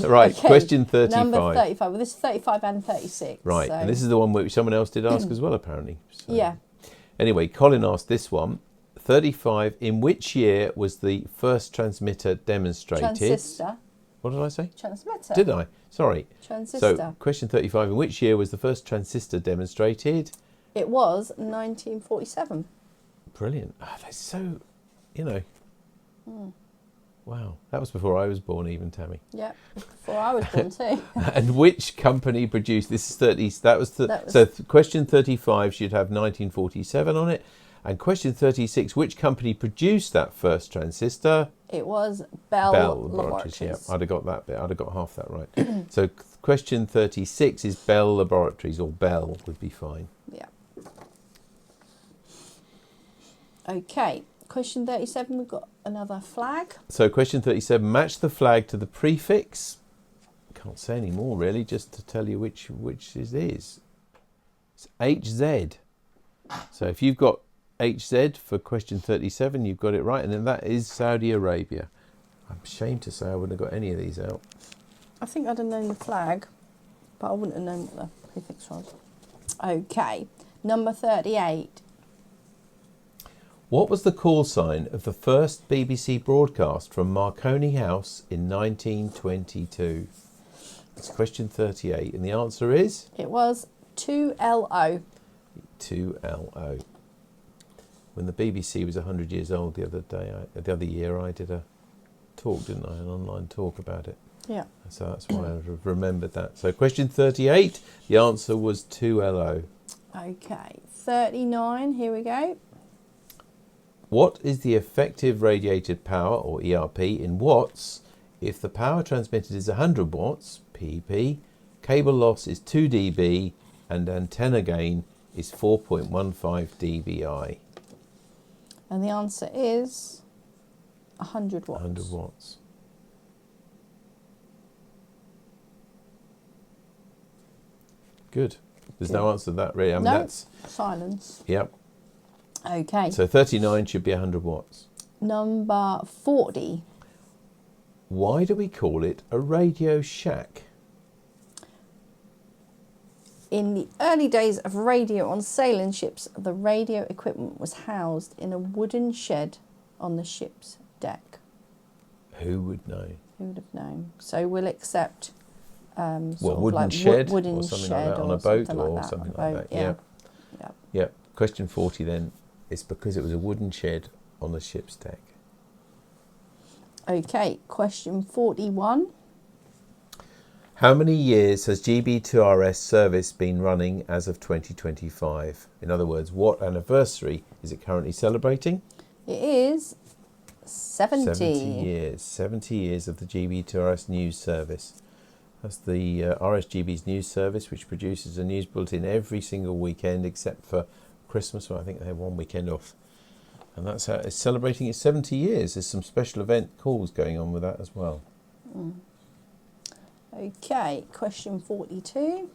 Right, Okay, question 35. Number 35. Well, this is 35 and 36. Right, so. and this is the one which someone else did ask as well, apparently. So. Yeah. Anyway, Colin asked this one. 35. In which year was the first transmitter demonstrated? Transistor. What did I say? Transmitter. Did I? Sorry. Transistor. So, question 35. In which year was the first transistor demonstrated? It was 1947. Brilliant. Ah, they're so, you know. Wow, that was before I was born even, Tammy. Yeah, before I was born too. And which company produced, this is 30, question 35 should have 1947 on it. And question 36, which company produced that first transistor? It was Bell Laboratories. Yeah, I'd have got that bit. I'd have got half that right. So question 36 is Bell Laboratories, or Bell would be fine. Yeah. Okay, question 37, we've got another flag. So question 37, match the flag to the prefix. Can't say any more really, just to tell you which it is. It's HZ. So if you've got HZ for question 37, you've got it right, and then that is Saudi Arabia. I'm ashamed to say I wouldn't have got any of these out. I think I'd have known the flag, but I wouldn't have known what the prefix was. Okay, number 38. What was the call sign of the first BBC broadcast from Marconi House in 1922? It's question 38, and the answer is? It was 2LO. 2LO. When the BBC was 100 years old the other year, I did a talk, didn't I? An online talk about it. Yeah. So that's why I remembered that. So question 38, the answer was 2LO. Okay, 39, here we go. What is the effective radiated power, or ERP, in watts if the power transmitted is 100 watts, PEP, cable loss is 2 dB, and antenna gain is 4.15 dBi? And the answer is 100 watts. 100 watts. Good. There's no answer to that, really. I mean, that's silence. Yep. Okay. So 39 should be 100 watts. Number 40. Why do we call it a radio shack? In the early days of radio on sailing ships, the radio equipment was housed in a wooden shed on the ship's deck. Who would know? Who would have known? So we'll accept wooden shed wooden or something shed like that on a boat something or like something that. like that. Yeah. Yeah. Yeah. Question 40 then. It's because it was a wooden shed on the ship's deck. Okay, question 41. How many years has GB2RS service been running as of 2025? In other words, what anniversary is it currently celebrating? It is 70. 70 years of the GB2RS news service. That's the RSGB's news service, which produces a news bulletin every single weekend except for Christmas, where I think they have one weekend off. And that's how it's celebrating its 70 years. There's some special event calls going on with that as well. Okay, question 42.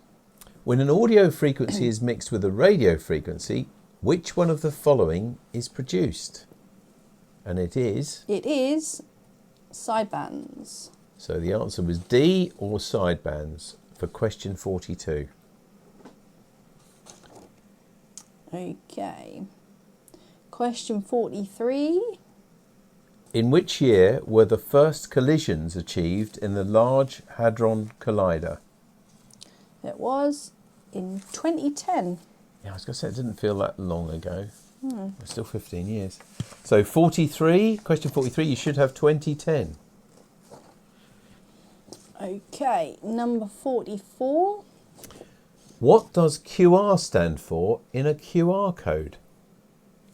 When an audio frequency is mixed with a radio frequency, which one of the following is produced? And it is? It is sidebands. So the answer was D, or sidebands, for question 42. Okay. Question 43. In which year were the first collisions achieved in the Large Hadron Collider? It was in 2010. Yeah, I was going to say it didn't feel that long ago. It's still 15 years. So 43, question 43, you should have 2010. Okay, number 44. What does QR stand for in a QR code?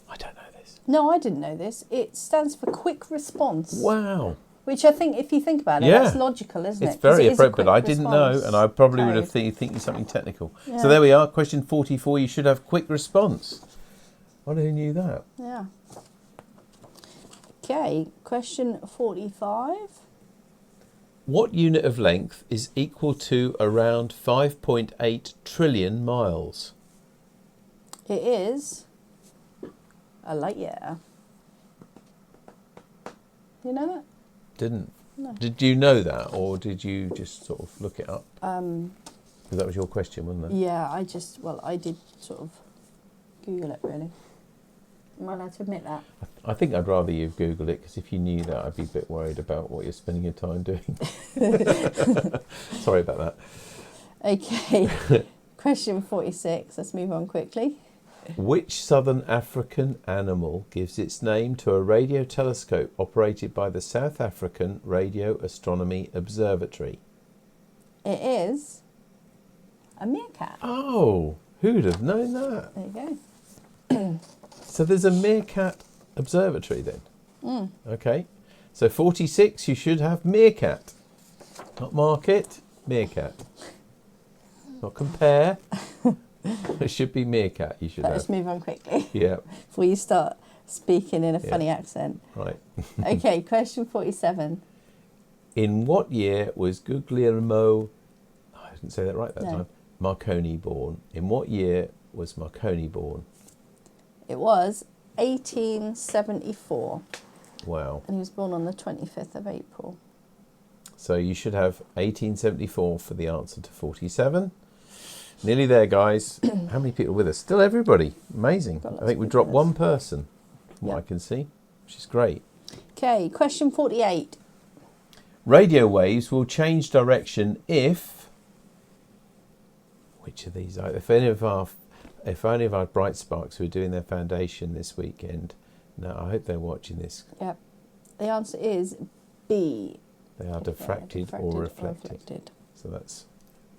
I don't know this. No, I didn't know this. It stands for quick response. Wow. Which I think, if you think about it, Yeah. that's logical, isn't it? It's very 'Cause it is a appropriate. quick I didn't know, response and I probably would have code. think something technical. Yeah. So there we are, question 44, you should have quick response. I wonder who knew that. Yeah. Okay, question 45. What unit of length is equal to around 5.8 trillion miles? It is a light year. You know that? Didn't. No. Did you know that, or did you just sort of look it up? Um, Because that was your question, wasn't it? yeah, I did sort of Google it, really. Am I allowed to admit that? I think I'd rather you Google it, because if you knew that, I'd be a bit worried about what you're spending your time doing. Sorry about that. Okay, question 46. Let's move on quickly. Which southern African animal gives its name to a radio telescope operated by the South African Radio Astronomy Observatory? It is a meerkat. Oh, who'd have known that? There you go. So there's a meerkat observatory then? Mm. Okay. So 46, you should have meerkat. Not market, meerkat. Not compare. It should be meerkat. You should Let's have. move on quickly Yeah. before you start speaking in a funny accent. Right. Okay, question 47. In what year was Guglielmo, I didn't say that right that time, Marconi born? In what year was Marconi born? It was 1874, Wow. and he was born on the 25th of April. So you should have 1874 for the answer to 47. Nearly there, guys. How many people are with us? Still everybody. Amazing. I think we dropped one person, from what I can see, which is great. Okay, question 48. Radio waves will change direction if... Which of these? If any of our bright sparks who are doing their foundation this weekend, no, I hope they're watching this. Yep. The answer is B. They are If they're diffracted or reflected. So that's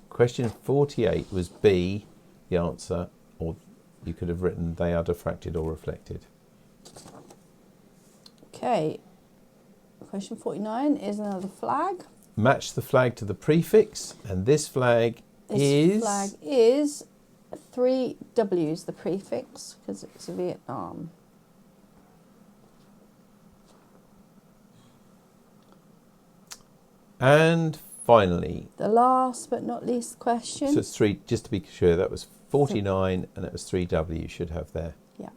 question 48 was B, the answer, or you could have written they are diffracted or reflected. Okay. Question 49 is another flag. Match the flag to the prefix, and this flag This flag is 3 W's, the prefix, because it's Vietnam. And finally, The last but not least question. so it's 3, just to be sure, that was 49 and it was 3W you should have there. Yeah.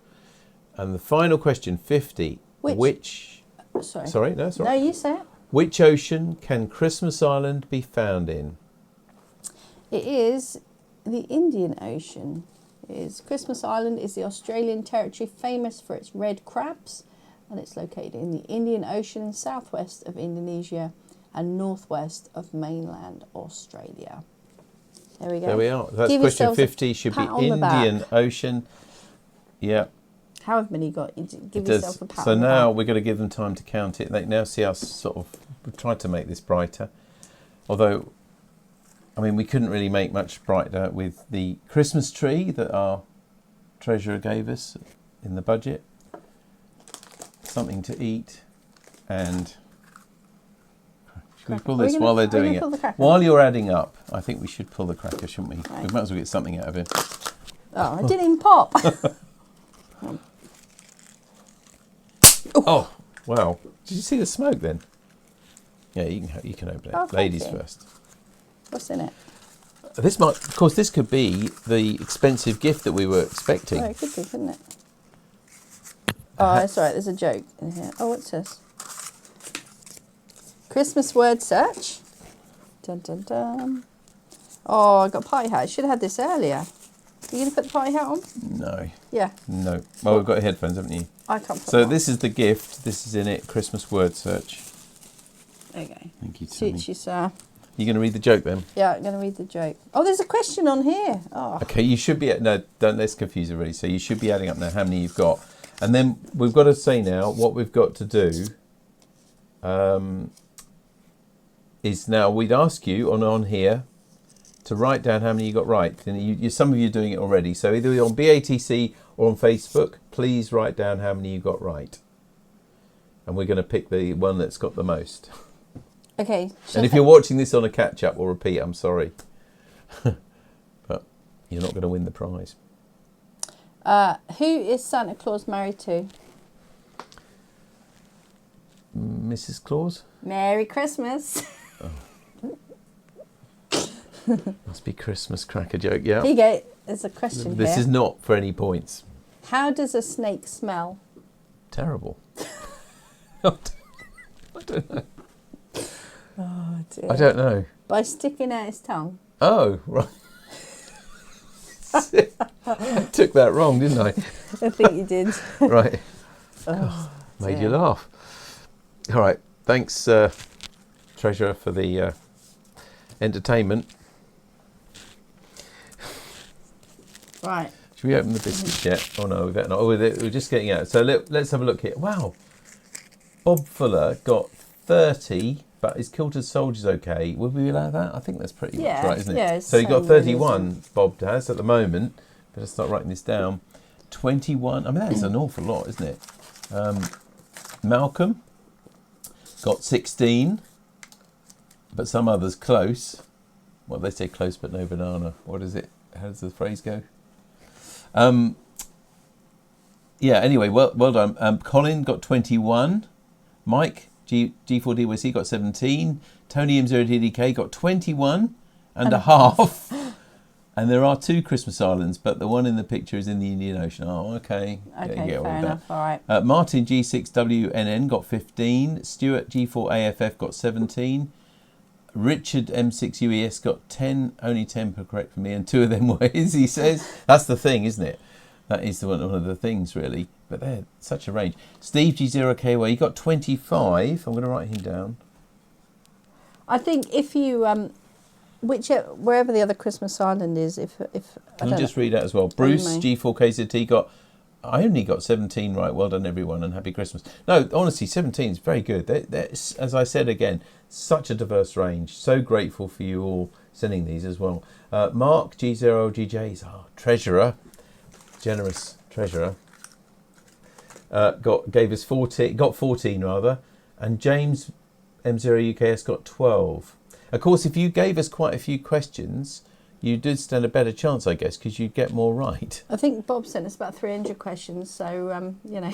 And the final question, 50, which Sorry. No, No, you say it. Which ocean can Christmas Island be found in? It is the Indian Ocean. Christmas Island is the Australian territory famous for its red crabs, and it's located in the Indian Ocean, southwest of Indonesia and northwest of mainland Australia. There we go. There we are. That's Give question yourselves a 50. Should be pat on the Indian back. Ocean. Yeah. However many you got, give It yourself does. a pat So on the now back. we're going to give them time to count it. They now see us sort of, we've tried to make this brighter. Although, I mean, we couldn't really make much brighter with the Christmas tree that our treasurer gave us in the budget. Something to eat. And should we pull this while they're doing it? While you're adding up, I think we should pull the cracker, shouldn't we? Right. We might as well get something out of it. Oh, I didn't even pop. Oh, wow. Did you see the smoke then? Yeah, you can open it. Oh, thank Ladies you. first. What's in it? This might, of course, this could be the expensive gift that we were expecting. Oh, it could be, couldn't it? Oh, it's all right. There's a joke in here. Oh, what's this? Christmas word search. Dun, dun, dun. Oh, I got a party hat. I should have had this earlier. Are you going to put the party hat on? No. Yeah. No. Well, we've got headphones, haven't you? I can't put So them on. this is the gift. This is in it. Christmas word search. There you go. Thank you, Tammy. Suits you, sir. You going to read the joke then? Yeah, I'm going to read the joke. Oh, there's a question on here. Oh, Okay, you should be... No, don't let's confuse everybody. So you should be adding up now how many you've got. And then we've got to say now what we've got to do is now we'd ask you on here to write down how many you got right. And some of you are doing it already. So either on BATC or on Facebook, please write down how many you got right. And we're going to pick the one that's got the most. okay. And if you're watching this on a catch-up or repeat, I'm sorry. But you're not going to win the prize. Who is Santa Claus married to? Mrs. Claus? Merry Christmas. Must be Christmas cracker joke, yeah. Here you go. There's a question This here. is not for any points. How does a snake smell? Terrible. I don't know. Oh, dear. I don't know. By sticking out his tongue. Oh, right. I took that wrong, didn't I? I think you did. Right. Oh, Made dear. you laugh. All right. Thanks, Treasurer, for the entertainment. Right. Should we open the biscuits yet? Oh no, we're just getting out. So let's have a look here. Wow, Bob Fuller got 30, but his Kilted Soldier's okay. Would we allow that? I think that's pretty much right, isn't it? Yeah. So he got 31. Bob has at the moment. Better start writing this down. 21. I mean, that's an awful lot, isn't it? Malcolm got 16, but some others close. Well, they say close but no banana. What is it? How does the phrase go? Yeah, anyway, well done. Colin got 21. Mike, G4DYC got 17. Tony M0DDK got 21 and a half. And there are 2 Christmas islands, but the one in the picture is in the Indian Ocean. Oh, okay. Okay, fair enough. All right. Martin G6WNN got 15. Stuart G4AFF got 17. Richard M6UES got 10. Only 10 per correct for me, and 2 of them were his, he says. That's the thing, isn't it? That is one of the things, really. But they're such a range. Steve G0KY, he got 25. I'm going to write him down. I think if you... wherever the other Christmas island is, Can I just read out as well? Bruce G4KZT I only got 17 right. Well done, everyone, and happy Christmas. No, honestly, 17 is very good. They're, as I said again, such a diverse range. So grateful for you all sending these as well. Mark G0GJ is our treasurer, generous treasurer. Gave us 14, got 14 rather, and James M0UKS got 12. Of course, if you gave us quite a few questions, you did stand a better chance, I guess, because you'd get more right. I think Bob sent us about 300 questions, so, you know.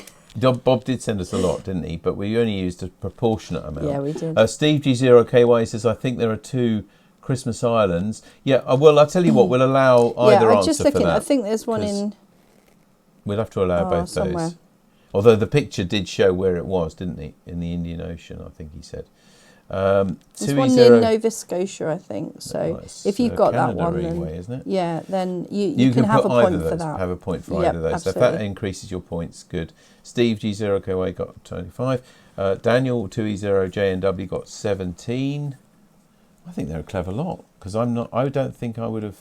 Bob did send us a lot, didn't he? But we only used a proportionate amount. Yeah, we did. Steve G0KY says, I think there are 2 Christmas islands. Yeah, well, I'll tell you what, we'll allow either answer just for looking, that. I think there's one in... We'll have to allow both somewhere. those. Although the picture did show where it was, didn't it? In the Indian Ocean, I think he said. There's one near Nova Scotia, I think. So if you've got Canada that one, then way, isn't it? Yeah, then you can have a point for that. Have a point for either of those. So if that increases your points, good. Steve G0KY got 25. Daniel 2E0JNW got 17. I think they're a clever lot because I don't think I would have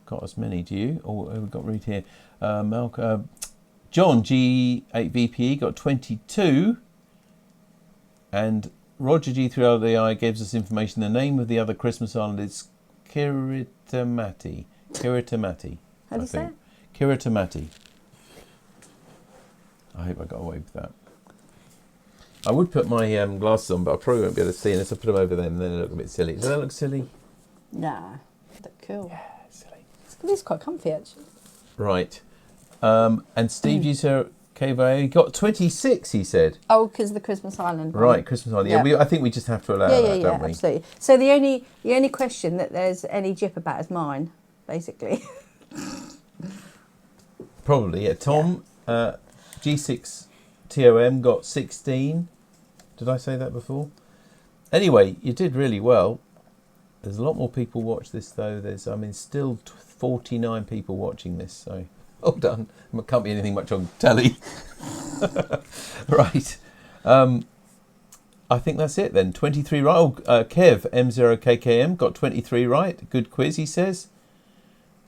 got as many. Do you? Oh, we've got read here. John G8VPE got 22, and Roger G3LDI gives us information. The name of the other Christmas island is Kiritimati. How do you say it? Kiritimati. I hope I got away with that. I would put my glasses on, but I probably won't be able to see unless I put them over them, and then they look a bit silly. Does that look silly? Nah, look cool. Yeah, silly. It is quite comfy, actually. Right. And Steve G0KY got 26, he said. Oh, because the Christmas Island one. Right, Christmas Island. Yeah, I think we just have to allow that, don't we? Absolutely. So the only question that there's any jip about is mine, basically. Probably, yeah. Tom, G6TOM got 16. Did I say that before? Anyway, you did really well. There's a lot more people watch this, though. There's, still 49 people watching this, so well done. It can't be anything much on telly. Right. I think that's it then. 23 right. Oh, Kev, M0KKM, got 23 right. Good quiz, he says.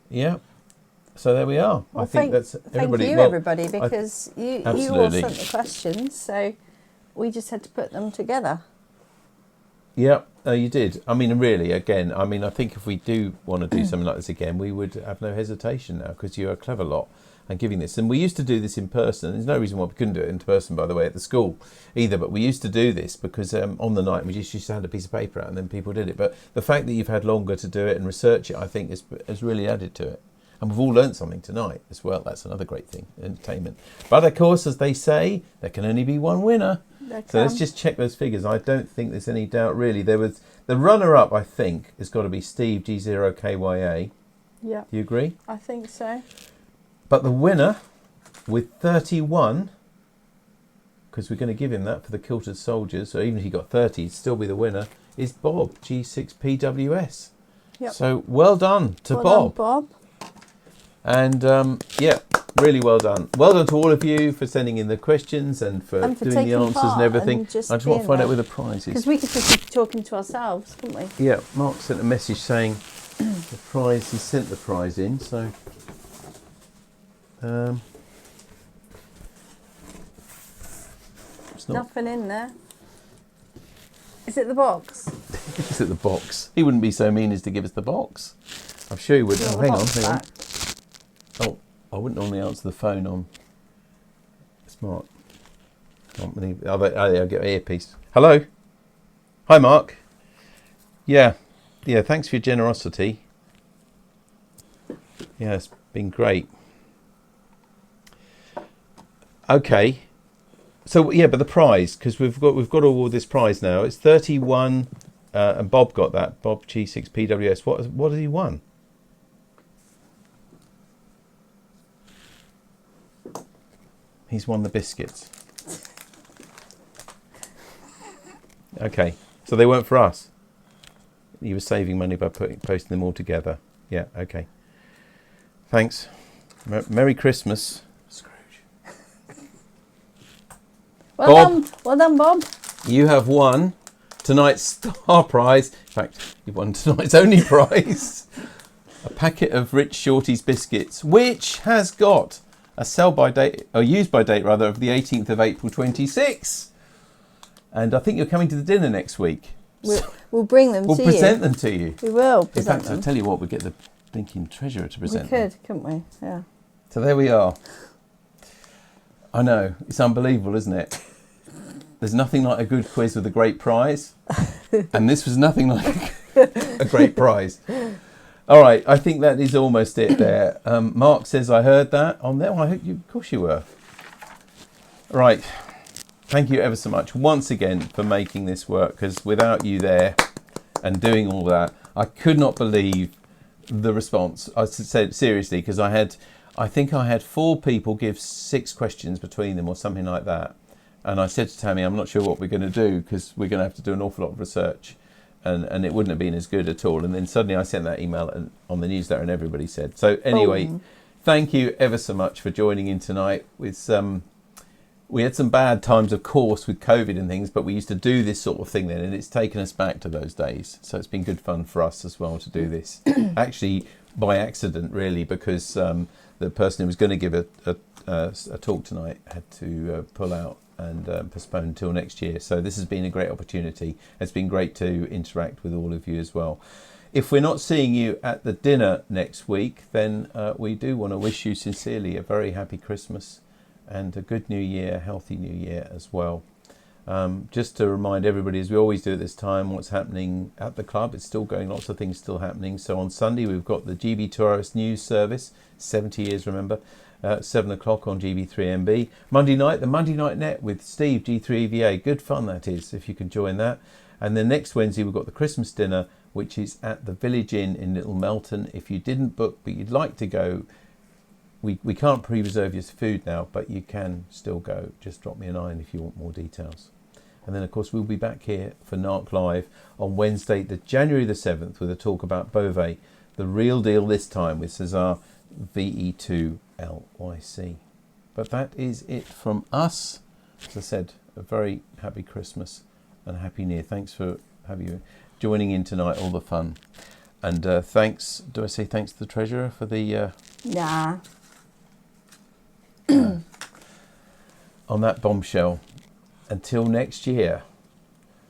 Yeah. So there we are. Well, I think that's everybody. Thank you, everybody, because you all sent the questions, so we just had to put them together. Yeah, you did. Really, again, I think if we do want to do something like this again, we would have no hesitation now because you're a clever lot and giving this. And we used to do this in person. There's no reason why we couldn't do it in person, by the way, at the school either. But we used to do this because on the night we just used to hand a piece of paper out and then people did it. But the fact that you've had longer to do it and research it, I think, has really added to it. And we've all learnt something tonight as well. That's another great thing, entertainment. But of course, as they say, there can only be one winner. So let's just check those figures. I don't think there's any doubt really. There was the runner-up, I think, has got to be Steve G0KYA. Yeah. Do you agree? I think so. But the winner with 31, because we're going to give him that for the Kilted Soldiers, so even if he got 30, he'd still be the winner, is Bob, G6PWS. Yep. So well done to Bob. Bob. And really well done. Well done to all of you for sending in the questions and for doing the answers and everything. I just want to find out where the prize is. Because we could just be talking to ourselves, couldn't we? Yeah, Mark sent a message saying the prize, he sent the prize in, so It's not. Nothing in there. Is it the box? Is it the box? He wouldn't be so mean as to give us the box. I'm sure he would. Do you Oh, want the hang on, box hang on. back? Oh, I wouldn't normally answer the phone on smart. I'll get an earpiece. Hello. Hi, Mark. Yeah. Thanks for your generosity. Yeah, it's been great. Okay. So yeah, but the prize, because we've got all this prize now. It's 31, and Bob got that. Bob G6 PWS. What has he won? He's won the biscuits. Okay, so they weren't for us. You were saving money by posting them all together. Yeah. Okay. Thanks. Merry Christmas, Scrooge. Well done, Bob. You have won tonight's star prize. In fact, you won tonight's only prize. A packet of Rich Shorty's biscuits, which has got a use by date rather, of the 18th of April 26. And I think you're coming to the dinner next week. We'll bring them to you. We'll present them to you. We will In present fact, them. I'll tell you what, we'll get the blinking treasurer to present We them. couldn't we? Yeah. So there we are. I know, it's unbelievable, isn't it? There's nothing like a good quiz with a great prize. And this was nothing like a great prize. All right, I think that is almost it there. Mark says, I heard that on there. Well, of course you were. Right. Thank you ever so much once again for making this work, because without you there and doing all that, I could not believe the response. I said seriously, because I think I had 4 people give 6 questions between them or something like that. And I said to Tammy, I'm not sure what we're going to do, because we're going to have to do an awful lot of research. And it wouldn't have been as good at all. And then suddenly I sent that email on the newsletter and everybody said. So anyway, Thank you ever so much for joining in tonight. We had some bad times, of course, with COVID and things, but we used to do this sort of thing then, and it's taken us back to those days. So it's been good fun for us as well to do this. Actually, by accident, really, because the person who was going to give a talk tonight had to pull out and postpone until next year. So this has been a great opportunity. It's been great to interact with all of you as well. If we're not seeing you at the dinner next week, then we do want to wish you sincerely a very happy Christmas and a good new year, healthy new year as well. Just to remind everybody, as we always do at this time, what's happening at the club. It's still going, lots of things still happening. So on Sunday, we've got the GB Tourist News Service, 70 years, remember, 7 o'clock on GB3MB. Monday night, the Monday Night Net with Steve, G3EVA. Good fun that is, if you can join that. And then next Wednesday, we've got the Christmas dinner, which is at the Village Inn in Little Melton. If you didn't book, but you'd like to go, we can't pre-reserve your food now, but you can still go. Just drop me a line if you want more details. And then, of course, we'll be back here for NARC Live on Wednesday, the January the 7th, with a talk about Beauvais, the real deal this time with Cesar VE2LYC. But that is it from us. As I said, a very happy Christmas and a happy New Year. Thanks for having you joining in tonight, all the fun. And thanks, do I say thanks to the Treasurer for the... Nah. on that bombshell. Until next year,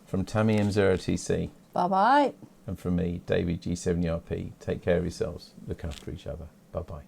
from Tammy M0TC. Bye-bye. And from me, David G7URP. Take care of yourselves. Look after each other. Bye-bye.